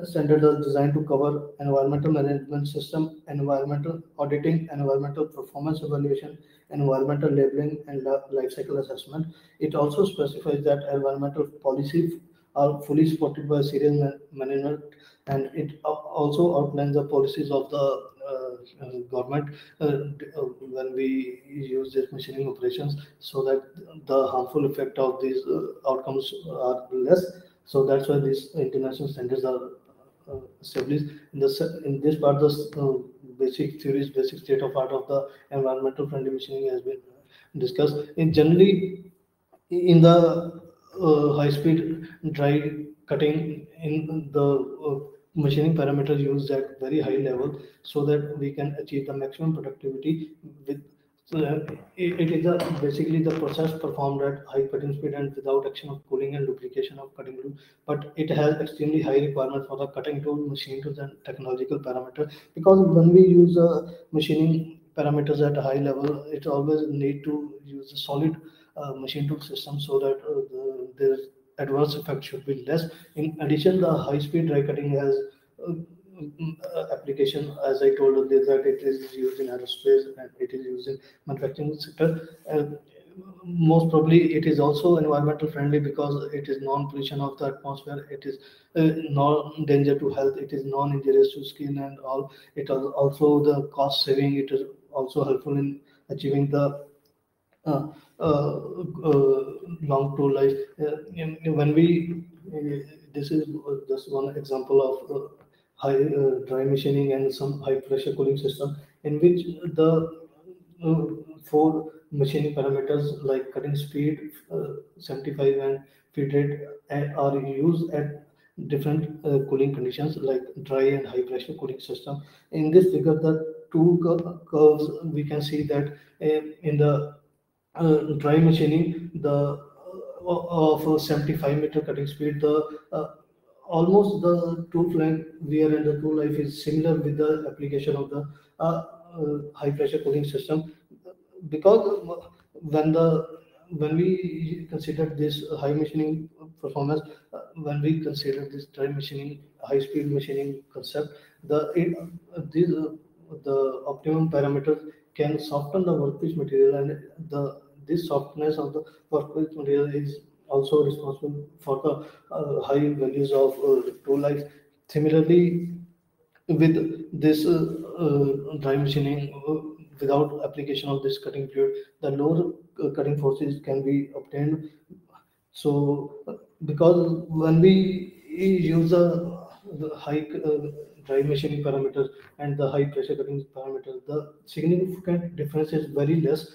standards are designed to cover environmental management system, environmental auditing, environmental performance evaluation, environmental labeling, and life cycle assessment. It also specifies that environmental policies are fully supported by serious management, and it also outlines the policies of the government when we use these machining operations, so that the harmful effect of these outcomes are less. So that's why these international standards are established. In this part, the basic theories, basic state of art of the environmental friendly machining has been discussed. In generally, in the high speed dry cutting, in the machining parameters used at very high level, so that we can achieve the maximum productivity with it is basically the process performed at high cutting speed and without action of cooling and lubrication of cutting tool. But it has extremely high requirement for the cutting tool, machine tools, and technological parameter, because when we use machining parameters at a high level, it always need to use a solid machine tool system, so that adverse effect should be less. In addition, the high-speed dry cutting has application, as I told earlier, that it is used in aerospace and it is used in manufacturing sector. Most probably it is also environmental friendly because it is non-pollution of the atmosphere, it is non-danger to health, it is non-injurious to skin and all. It is also the cost saving, it is also helpful in achieving the uh, uh, long to life. When we this is just one example of high dry machining and some high pressure cooling system in which the uh, four machining parameters like cutting speed, 75 and feed rate are used at different cooling conditions like dry and high pressure cooling system. In this figure, the two curves we can see that in the dry machining, the of a 75-meter cutting speed, the almost the tool length wear and the tool life is similar with the application of the high pressure cooling system, because when we consider this high machining performance, when we consider this dry machining, high speed machining concept, these the optimum parameters can soften the workpiece material, and the this softness of the workpiece material is also responsible for the high values of tool life. Similarly, with this dry machining, without application of this cutting fluid, the lower cutting forces can be obtained. So, because when we use the high dry machining parameters and the high pressure cutting parameters, the significant difference is very less.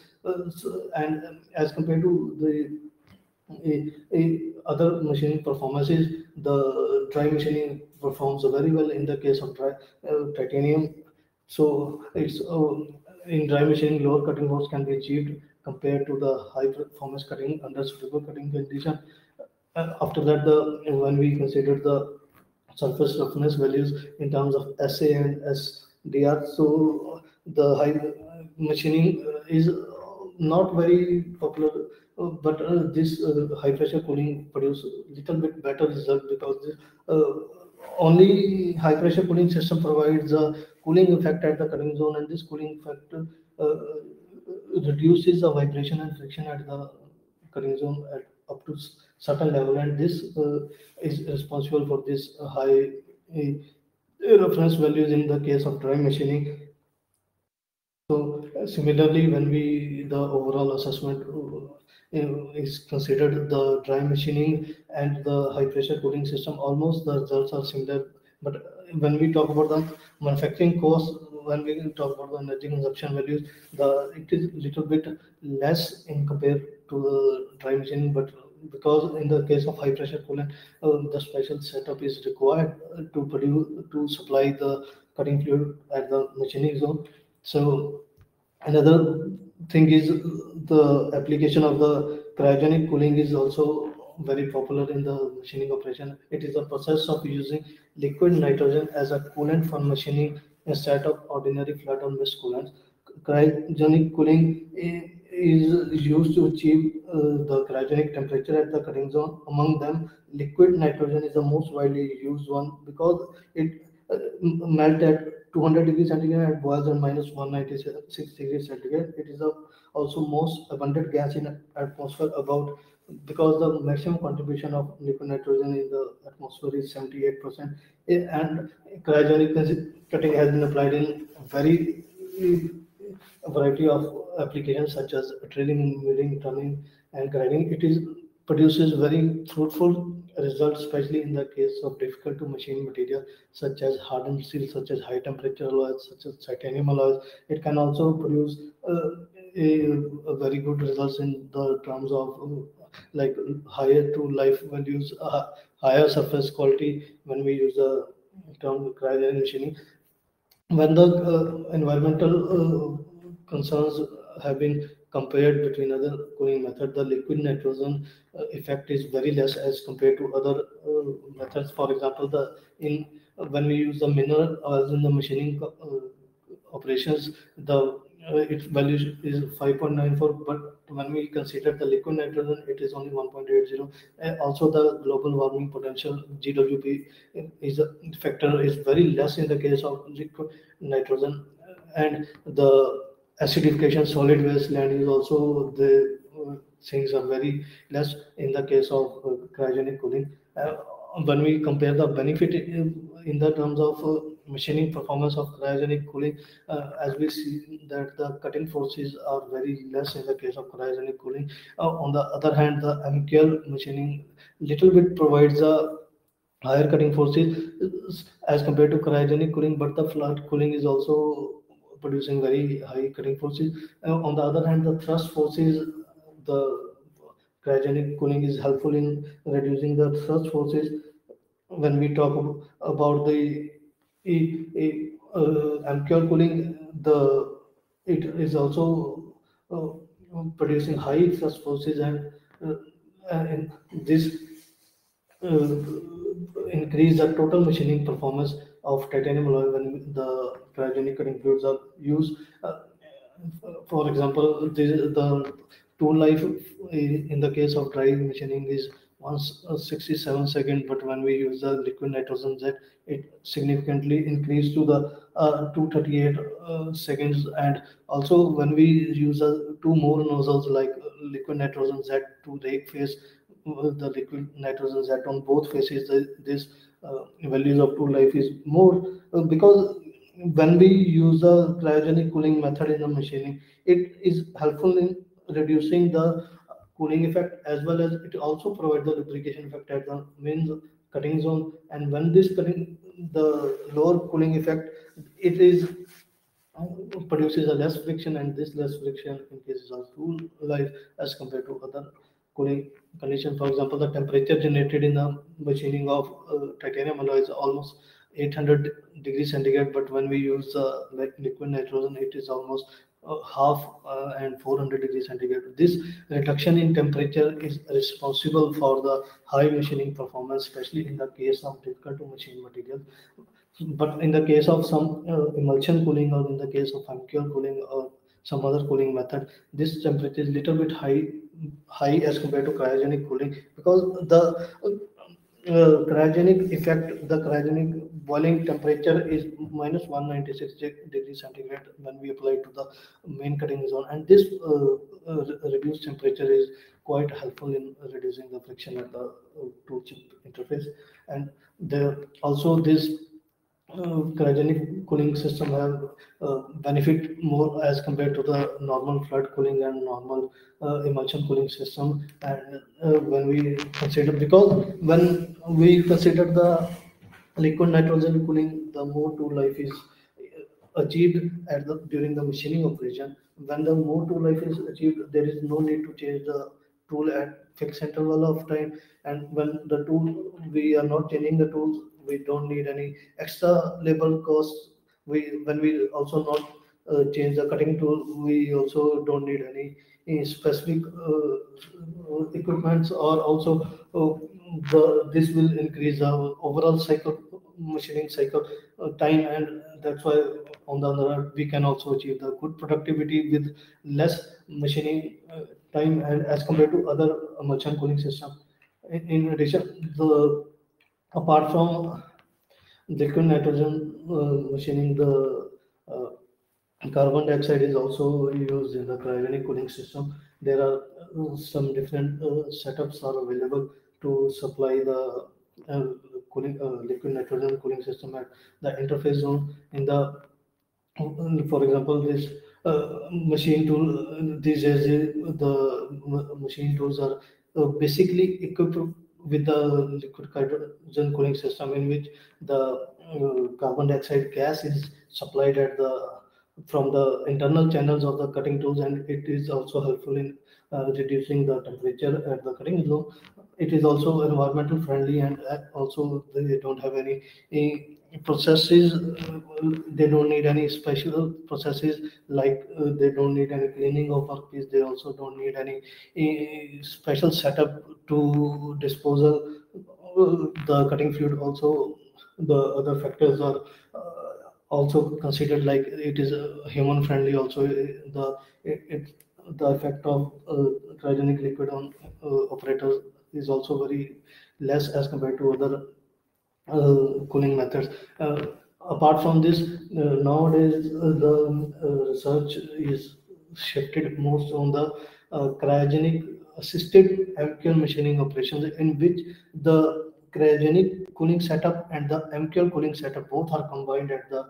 And as compared to the other machining performances, the dry machining performs very well in the case of titanium. So it's in dry machining, lower cutting force can be achieved compared to the high performance cutting under suitable cutting condition. After that, the when we consider the surface roughness values in terms of SA and SDR. So the high machining is not very popular, but this high pressure cooling produce little bit better result because this, only high pressure cooling system provides a cooling effect at the cutting zone, and this cooling effect reduces the vibration and friction at the cutting zone at up to certain level, and this is responsible for this high reference values in the case of dry machining. So similarly, when we the overall assessment is considered the dry machining and the high pressure cooling system, almost the results are similar. But when we talk about the manufacturing cost, when we talk about the energy consumption values, it is little bit less in compared to the dry machining. But because in the case of high pressure coolant, the special setup is required to produce to supply the cutting fluid at the machining zone. So another thing is the application of the cryogenic cooling is also very popular in the machining operation. It is a process of using liquid nitrogen as a coolant for machining instead of ordinary flat or mist coolants. Cryogenic cooling is used to achieve the cryogenic temperature at the cutting zone. Among them, liquid nitrogen is the most widely used one because it melt at 200 degrees centigrade and boils on minus 196 degrees centigrade. It is the also most abundant gas in atmosphere, about because the maximum contribution of liquid nitrogen in the atmosphere is 78%. And cryogenic cutting has been applied in very a variety of applications such as drilling, milling, turning, and grinding. It is produces very fruitful results, especially in the case of difficult to machine material such as hardened steel, such as high temperature alloys, such as titanium alloys. It can also produce a very good results in the terms of like higher to life values, higher surface quality when we use the term cryogenic machining. When the environmental concerns have been compared between other cooling method, the liquid nitrogen effect is very less as compared to other methods. For example, the in when we use the mineral oils in the machining operations, the its value is 5.94, but when we consider the liquid nitrogen, it is only 1.80. Also, the global warming potential (GWP) is a factor is very less in the case of liquid nitrogen, and the acidification solid waste land is also the things are very less in the case of cryogenic cooling. When we compare the benefit in the terms of machining performance of cryogenic cooling, as we see that the cutting forces are very less in the case of cryogenic cooling. On the other hand, the MQL machining little bit provides a higher cutting forces as compared to cryogenic cooling, but the flood cooling is also producing very high cutting forces. On the other hand, the thrust forces, the cryogenic cooling is helpful in reducing the thrust forces. When we talk about the MQL cooling, it is also producing high thrust forces, and this uh, increase the total machining performance of titanium alloy when the cryogenic cutting fluids are used. For example, the tool life in the case of dry machining is 167 seconds, but when we use the liquid nitrogen jet, it significantly increased to the 238 seconds. And also, when we use two more nozzles like liquid nitrogen jet to rake phase, the liquid nitrogen jet on both faces, this values of tool life is more because when we use the cryogenic cooling method in the machining, it is helpful in reducing the cooling effect, as well as it also provides the lubrication effect at the main cutting zone. And when this cutting, the lower cooling effect, it is produces a less friction, and this less friction increases our tool life as compared to other cooling conditions. For example, the temperature generated in the machining of titanium alloy is almost 800 degrees centigrade, but when we use liquid nitrogen, it is almost half and 400 degrees centigrade. This reduction in temperature is responsible for the high machining performance, especially in the case of difficult to machine materials. But in the case of some emulsion cooling, or in the case of MQL cooling or some other cooling method, this temperature is little bit high as compared to cryogenic cooling, because the cryogenic effect, the cryogenic boiling temperature is minus 196 degrees centigrade when we apply to the main cutting zone, and this reduced temperature is quite helpful in reducing the friction at the tool chip interface. And there also this cryogenic cooling system have benefit more as compared to the normal flood cooling and normal emulsion cooling system. And when we consider, because when we consider the liquid nitrogen cooling, the more tool life is achieved during the machining operation. When the more tool life is achieved, there is no need to change the tool at fixed interval of time. And when the tool, we are not changing the tools, we don't need any extra labor costs. When we also not change the cutting tool, we also don't need any specific equipments, or also this will increase our overall cycle, machining cycle time. And that's why on the other hand, we can also achieve the good productivity with less machining time, and as compared to other merchant cooling system. In addition, the apart from liquid nitrogen machining, the carbon dioxide is also used in the cryogenic cooling system. There are some different setups are available to supply the cooling liquid nitrogen cooling system at the interface zone. In the, for example, this machine tool, these days the machine tools are basically equipped with the liquid hydrogen cooling system, in which the carbon dioxide gas is supplied at the from the internal channels of the cutting tools, and it is also helpful in reducing the temperature at the cutting zone. It is also environmental friendly, and also they don't have any processes. They don't need any special processes, like they don't need any cleaning of workpiece. They also don't need any special setup to disposal the cutting fluid. Also, the other factors are also considered like it is human friendly. Also, the effect of cryogenic liquid on operators is also very less as compared to other cooling methods. Apart from this, nowadays the research is shifted most on the cryogenic assisted MQL machining operations, in which the cryogenic cooling setup and the MQL cooling setup both are combined at the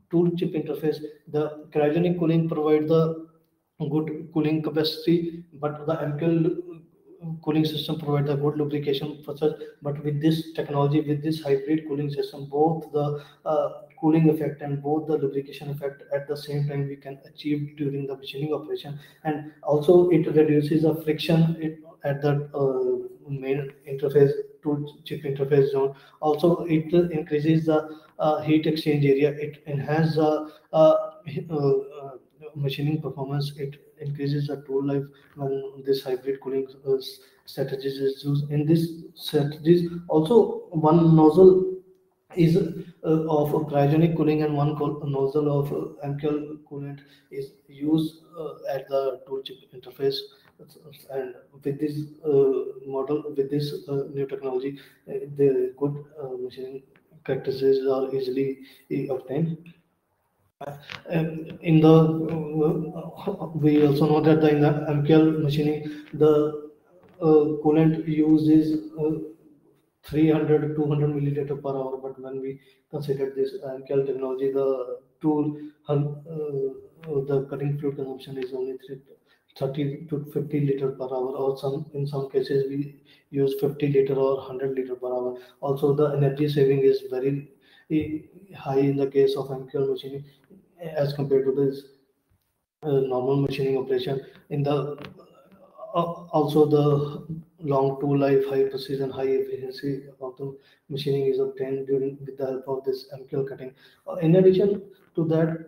tool chip interface. The cryogenic cooling provides the good cooling capacity, but the MQL cooling system provides a good lubrication process. But with this technology, with this hybrid cooling system, both the cooling effect and both the lubrication effect at the same time we can achieve during the machining operation. And also it reduces the friction at the main interface to chip interface zone. Also it increases the heat exchange area. It enhances the machining performance. It increases the tool life when this hybrid cooling strategies is used. In this strategies, also one nozzle is of cryogenic cooling and one nozzle of MQL coolant is used at the tool chip interface. And with this model, with this new technology, the good machining characteristics are easily obtained. In the we also know that in the MQL machining, the coolant used is 300 to 200 milliliter per hour. But when we consider this MQL technology, the tool the cutting fluid consumption is only 30 to 50 liter per hour, or in some cases we use 50 liter or 100 liter per hour. Also the energy saving is very high in the case of MQL machining as compared to this normal machining operation. In the also the long tool life, high precision, high efficiency of the machining is obtained during with the help of this MQL cutting. In addition to that,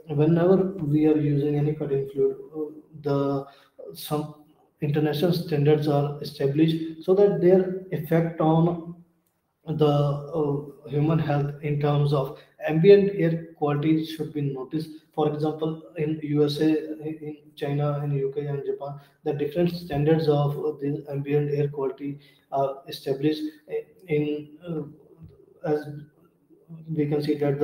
whenever we are using any cutting fluid, the some international standards are established so that their effect on the human health in terms of ambient air quality should be noticed. For example, in USA, in China, in UK and Japan, the different standards of the ambient air quality are established. In as we can see that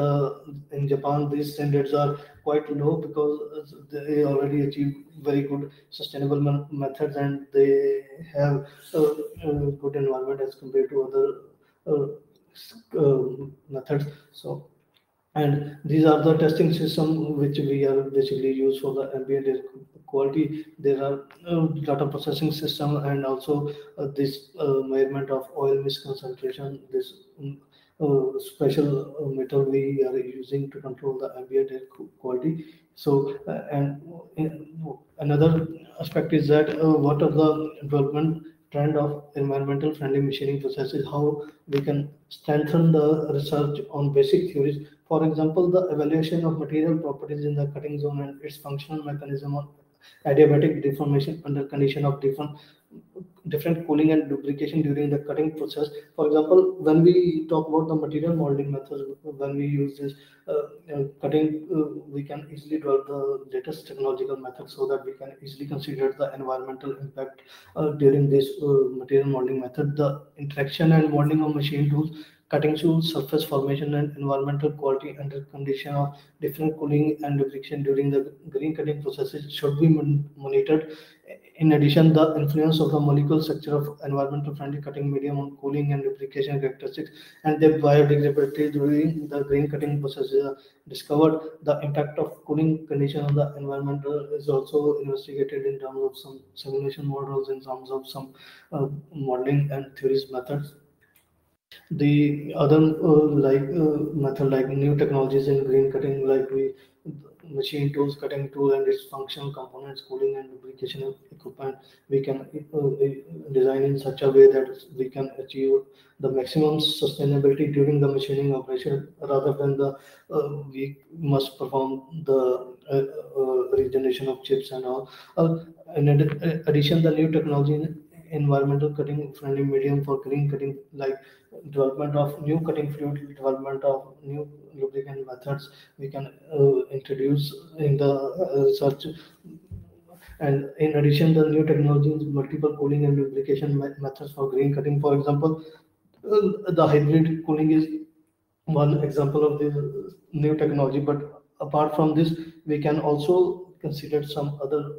in Japan these standards are quite low because they already achieve very good sustainable methods, and they have good environment as compared to other methods. So, and these are the testing system which we are basically use for the ambient air quality. There are data processing system, and also this measurement of oil mist concentration. This special metal we are using to control the ambient air quality. So and another aspect is that what are the development trend of environmental friendly machining processes, how we can strengthen the research on basic theories. For example, the evaluation of material properties in the cutting zone and its functional mechanism on adiabatic deformation under condition of different cooling and lubrication during the cutting process. For example, when we talk about the material molding methods, when we use this cutting, we can easily develop the latest technological methods so that we can easily consider the environmental impact during this material molding method. The interaction and molding of machine tools, cutting tools, surface formation, and environmental quality under condition of different cooling and lubrication during the green cutting processes should be monitored. In addition, the influence of the molecule structure of environmental friendly cutting medium on cooling and lubrication characteristics and their biodegradability during the green cutting process is discovered. The impact of cooling condition on the environment is also investigated in terms of some simulation models, in terms of some modeling and theories methods. The other method like new technologies in green cutting, like we machine tools, cutting tool and its functional components, cooling and lubrication equipment, we can design in such a way that we can achieve the maximum sustainability during the machining operation, rather than the we must perform the regeneration of chips and all. In addition, the new technology in environmental cutting friendly medium for green cutting, like development of new cutting fluid, development of new lubricant methods we can introduce in the research. And in addition, the new technologies, multiple cooling and lubrication methods for green cutting. For example, the hybrid cooling is one example of the new technology. But apart from this, we can also consider some other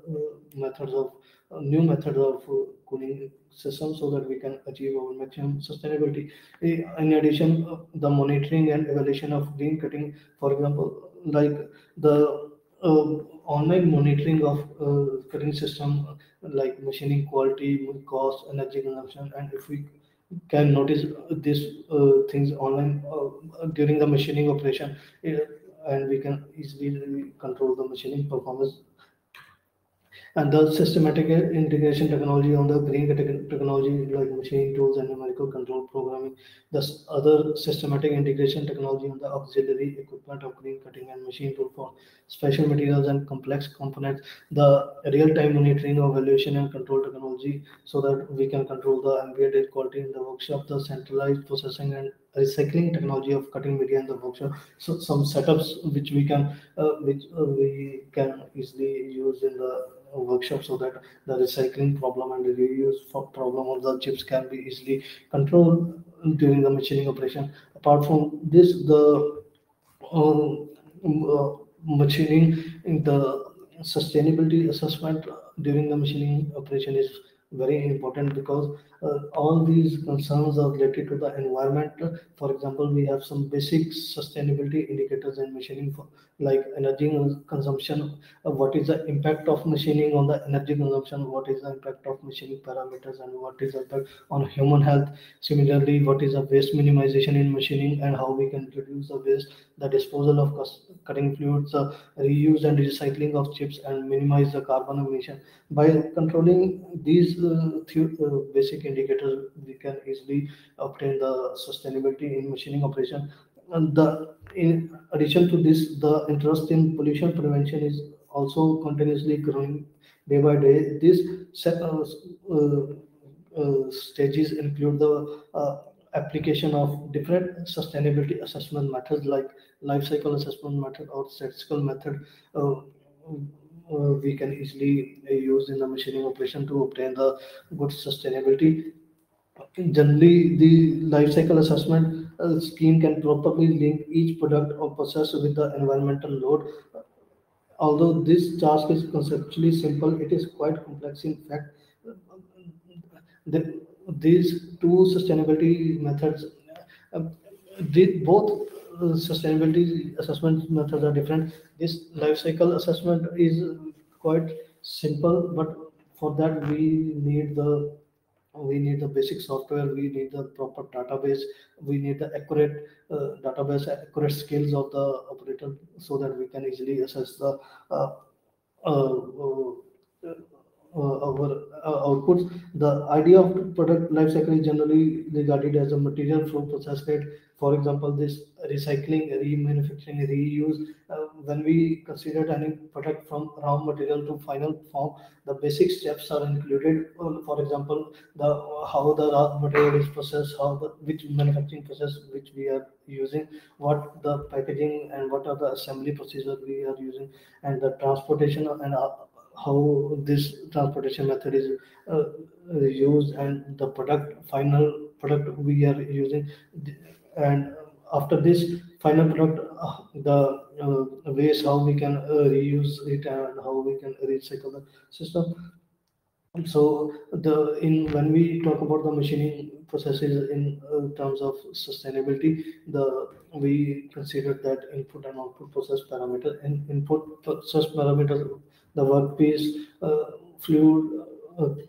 methods of new methods of cooling systems so that we can achieve our maximum sustainability. In addition, the monitoring and evaluation of green cutting, for example, like the online monitoring of cutting system, like machining quality, cost, energy consumption, and if we can notice these things online during the machining operation, uh, and we can easily control the machining performance. And the systematic integration technology on the green technology like machine tools and numerical control programming. Thus, other systematic integration technology on the auxiliary equipment of green cutting and machine tool for special materials and complex components. The real-time monitoring of evaluation and control technology so that we can control the ambient air quality in the workshop. The centralized processing and recycling technology of cutting media in the workshop. So some setups which we can easily use in the workshop so that the recycling problem and the reuse problem of the chips can be easily controlled during the machining operation. Apart from this, the machining in the sustainability assessment during the machining operation is very important because all these concerns are related to the environment. For example, we have some basic sustainability indicators in machining for, like energy consumption, what is the impact of machining on the energy consumption, what is the impact of machining parameters, and what is the impact on human health. Similarly, what is the waste minimization in machining and how we can reduce the waste, the disposal of cutting fluids, reuse and recycling of chips, and minimize the carbon emission. By controlling these basic indicators, we can easily obtain the sustainability in machining operation. And in addition to this, the interest in pollution prevention is also continuously growing day by day. These stages include the application of different sustainability assessment methods like life cycle assessment method or statistical method. We can easily use in the machining operation to obtain the good sustainability. Generally, the life cycle assessment scheme can properly link each product or process with the environmental load. Although this task is conceptually simple, it is quite complex in fact. These two sustainability methods, uh, both sustainability assessment methods are different. This life cycle assessment is quite simple, but for that we need the basic software, we need the proper database, we need the accurate database, accurate skills of the operator so that we can easily assess the uh, uh, uh, our outputs. The idea of product life cycle is generally regarded as a material flow process rate. For example, this recycling, remanufacturing, reuse. When we consider any product from raw material to final form, the basic steps are included. For example, the how the raw material is processed, how the which manufacturing process which we are using, what the packaging and what are the assembly procedures we are using, and the transportation and how this transportation method is used, and the final product we are using. And after this final product, the ways how we can reuse it and how we can recycle the system. So the in when we talk about the machining processes in terms of sustainability, the we consider that input and output process parameter. And input process parameters, the workpiece, fluid,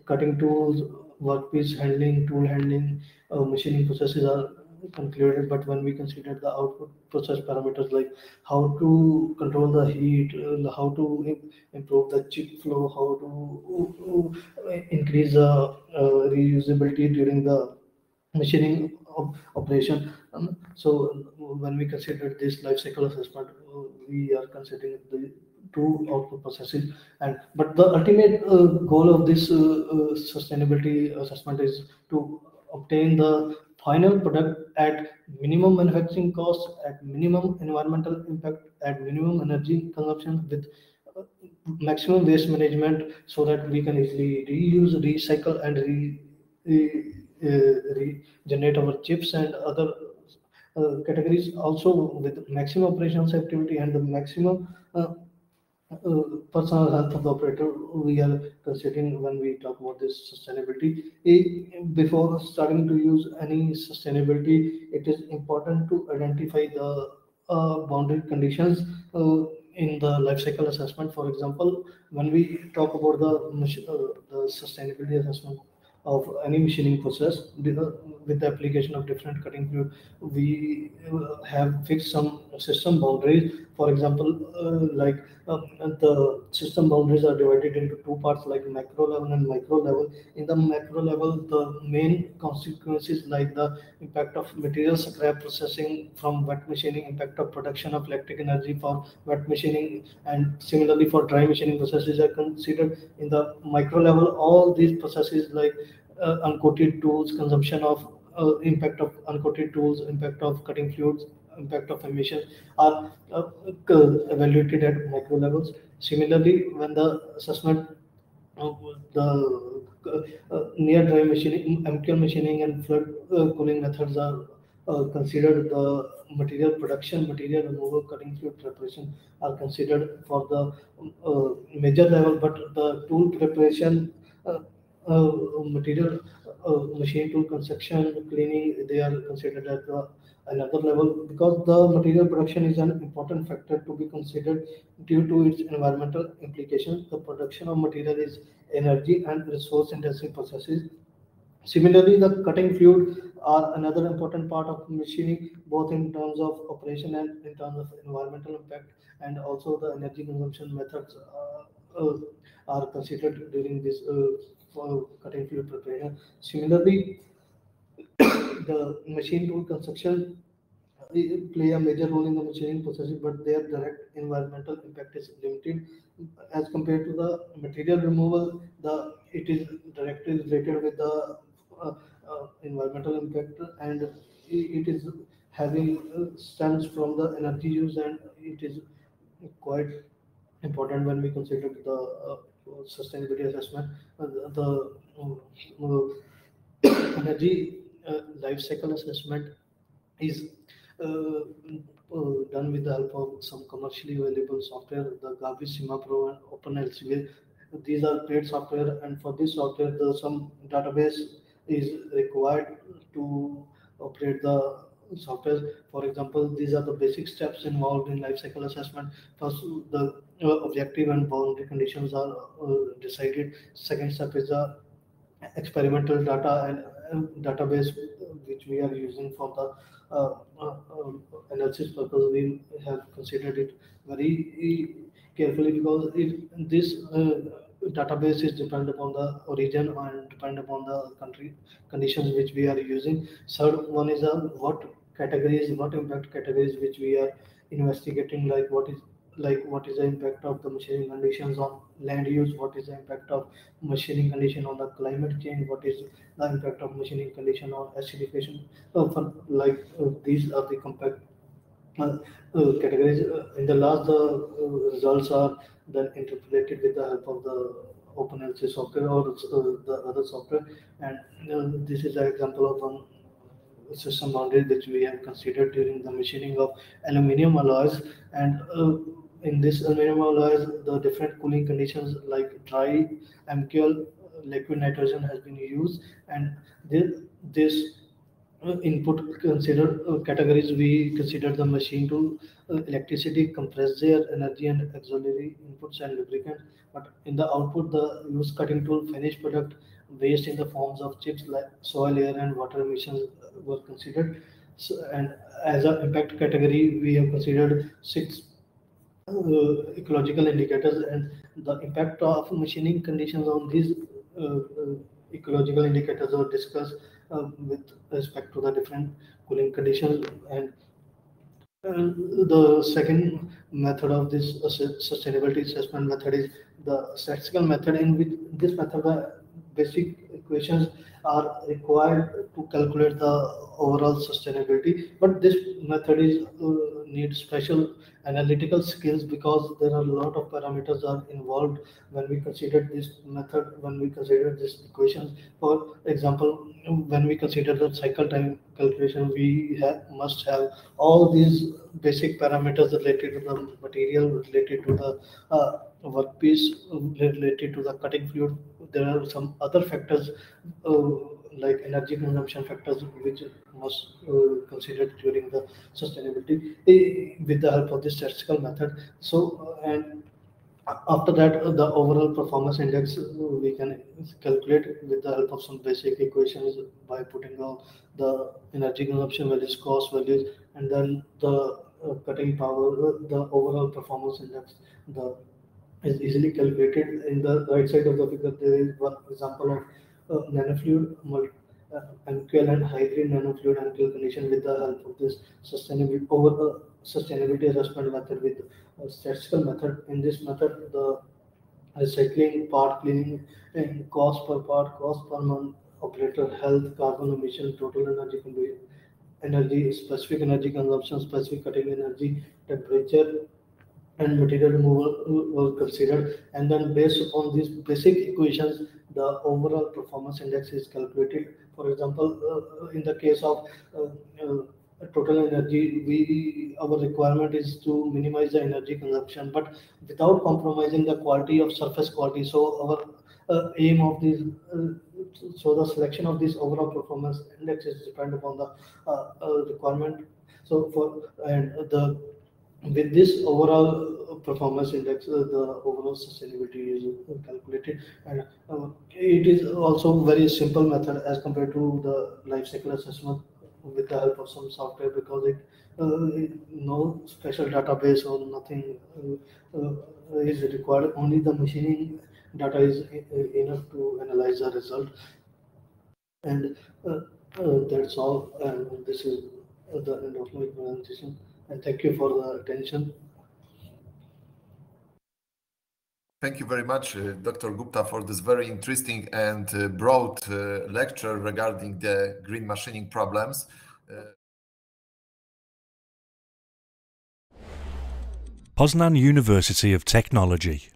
cutting tools, workpiece handling, tool handling, machining processes are concluded. But when we consider the output process parameters like how to control the heat, how to improve the chip flow, how to increase the reusability during the machining operation. So when we consider this life cycle assessment, we are considering the two output processes. And but the ultimate goal of this sustainability assessment is to obtain the final product at minimum manufacturing cost, at minimum environmental impact, at minimum energy consumption, with maximum waste management, so that we can easily reuse, recycle, and regenerate our chips and other categories. Also with maximum operations activity and the maximum personal health of the operator we are considering when we talk about this sustainability. Before starting to use any sustainability, it is important to identify the boundary conditions in the life cycle assessment. For example, when we talk about the sustainability assessment of any machining process, with the application of different cutting fluid, we have fixed some system boundaries. For example, the system boundaries are divided into two parts, like macro level and micro level. In the macro level, the main consequences like the impact of material scrap processing from wet machining, impact of production of electric energy for wet machining, and similarly for dry machining processes are considered. In the micro level, all these processes like uncoated tools, consumption of impact of uncoated tools, impact of cutting fluids, impact of emission are evaluated at micro levels. Similarly, when the assessment the near dry machining, MTL machining, and flood cooling methods are considered. The material production, material removal, cutting fluid preparation are considered for the major level, but the tool preparation, material machine tool construction, cleaning, they are considered at the another level, because the material production is an important factor to be considered due to its environmental implications. The production of material is energy and resource intensive processes. Similarly, the cutting fluid are another important part of machining, both in terms of operation and in terms of environmental impact, and also the energy consumption methods are considered during this for cutting fluid preparation. Similarly, the machine tool construction play a major role in the machining process, but their direct environmental impact is limited as compared to the material removal. The it is directly related with the environmental impact, and it is having stems from the energy use, and it is quite important when we consider the sustainability assessment. The energy life cycle assessment is done with the help of some commercially available software, the Gavi, Pro, and OpenLCA. These are paid software, and for this software, some database is required to operate the software. For example, these are the basic steps involved in life cycle assessment. First, the objective and boundary conditions are decided. Second step is the experimental data and database which we are using for the analysis purpose. We have considered it very carefully, because this database is depend upon the origin and depend upon the country conditions which we are using. Third one is what categories, what impact categories which we are investigating, what is the impact of the machining conditions on land use, what is the impact of machining condition on the climate change, what is the impact of machining condition on acidification. These are the compact categories. In the last, the results are then interpreted with the help of the OpenLC software or the other software, and this is an example of one system boundary which we have considered during the machining of aluminum alloys. And in this aluminum alloys, the different cooling conditions like dry, MQL, liquid nitrogen has been used, and this input consider categories, we consider the machine to electricity, compressed air, energy, and auxiliary inputs and lubricant. But in the output, the use cutting tool, finished product, waste in the forms of chips like soil, air, and water emissions were considered. So, and as an impact category, we have considered six ecological indicators, and the impact of machining conditions on these ecological indicators are discussed with respect to the different cooling conditions. And the second method of this sustainability assessment method is the statistical method. In which this method, the basic equations are required to calculate the overall sustainability, but this method is needs special analytical skills because there are a lot of parameters are involved when we consider this method, when we consider this equations. For example, when we consider the cycle time calculation, we must have all these basic parameters related to the material, related to the workpiece, related to the cutting fluid. There are some other factors uh, like energy consumption factors which must considered during the sustainability with the help of this statistical method. So and after that, the overall performance index we can calculate with the help of some basic equations by putting out the energy consumption values, cost values, and then the cutting power, the overall performance index. The is easily calculated. In the right side of the figure, there is one example of nanofluid, MQL and hybrid nanofluid MQL condition with the help of this sustainability assessment method with statistical method. In this method, the recycling, part cleaning, and cost per part, cost per month, operator health, carbon emission, total energy, specific energy consumption, specific cutting energy, temperature, and material removal were considered, and then based upon these basic equations the overall performance index is calculated. For example, in the case of total energy, we our requirement is to minimize the energy consumption but without compromising the quality of surface quality. So our aim of this so the selection of this overall performance index is depend upon the requirement. So for and the with this overall performance index, the overall sustainability is calculated, and it is also very simple method as compared to the life cycle assessment with the help of some software because no special database or nothing is required. Only the machining data is enough to analyze the result, and that's all. And this is the end of my presentation. And thank you for the attention. Thank you very much, Dr. Gupta, for this very interesting and broad lecture regarding the green machining problems. Poznan University of Technology.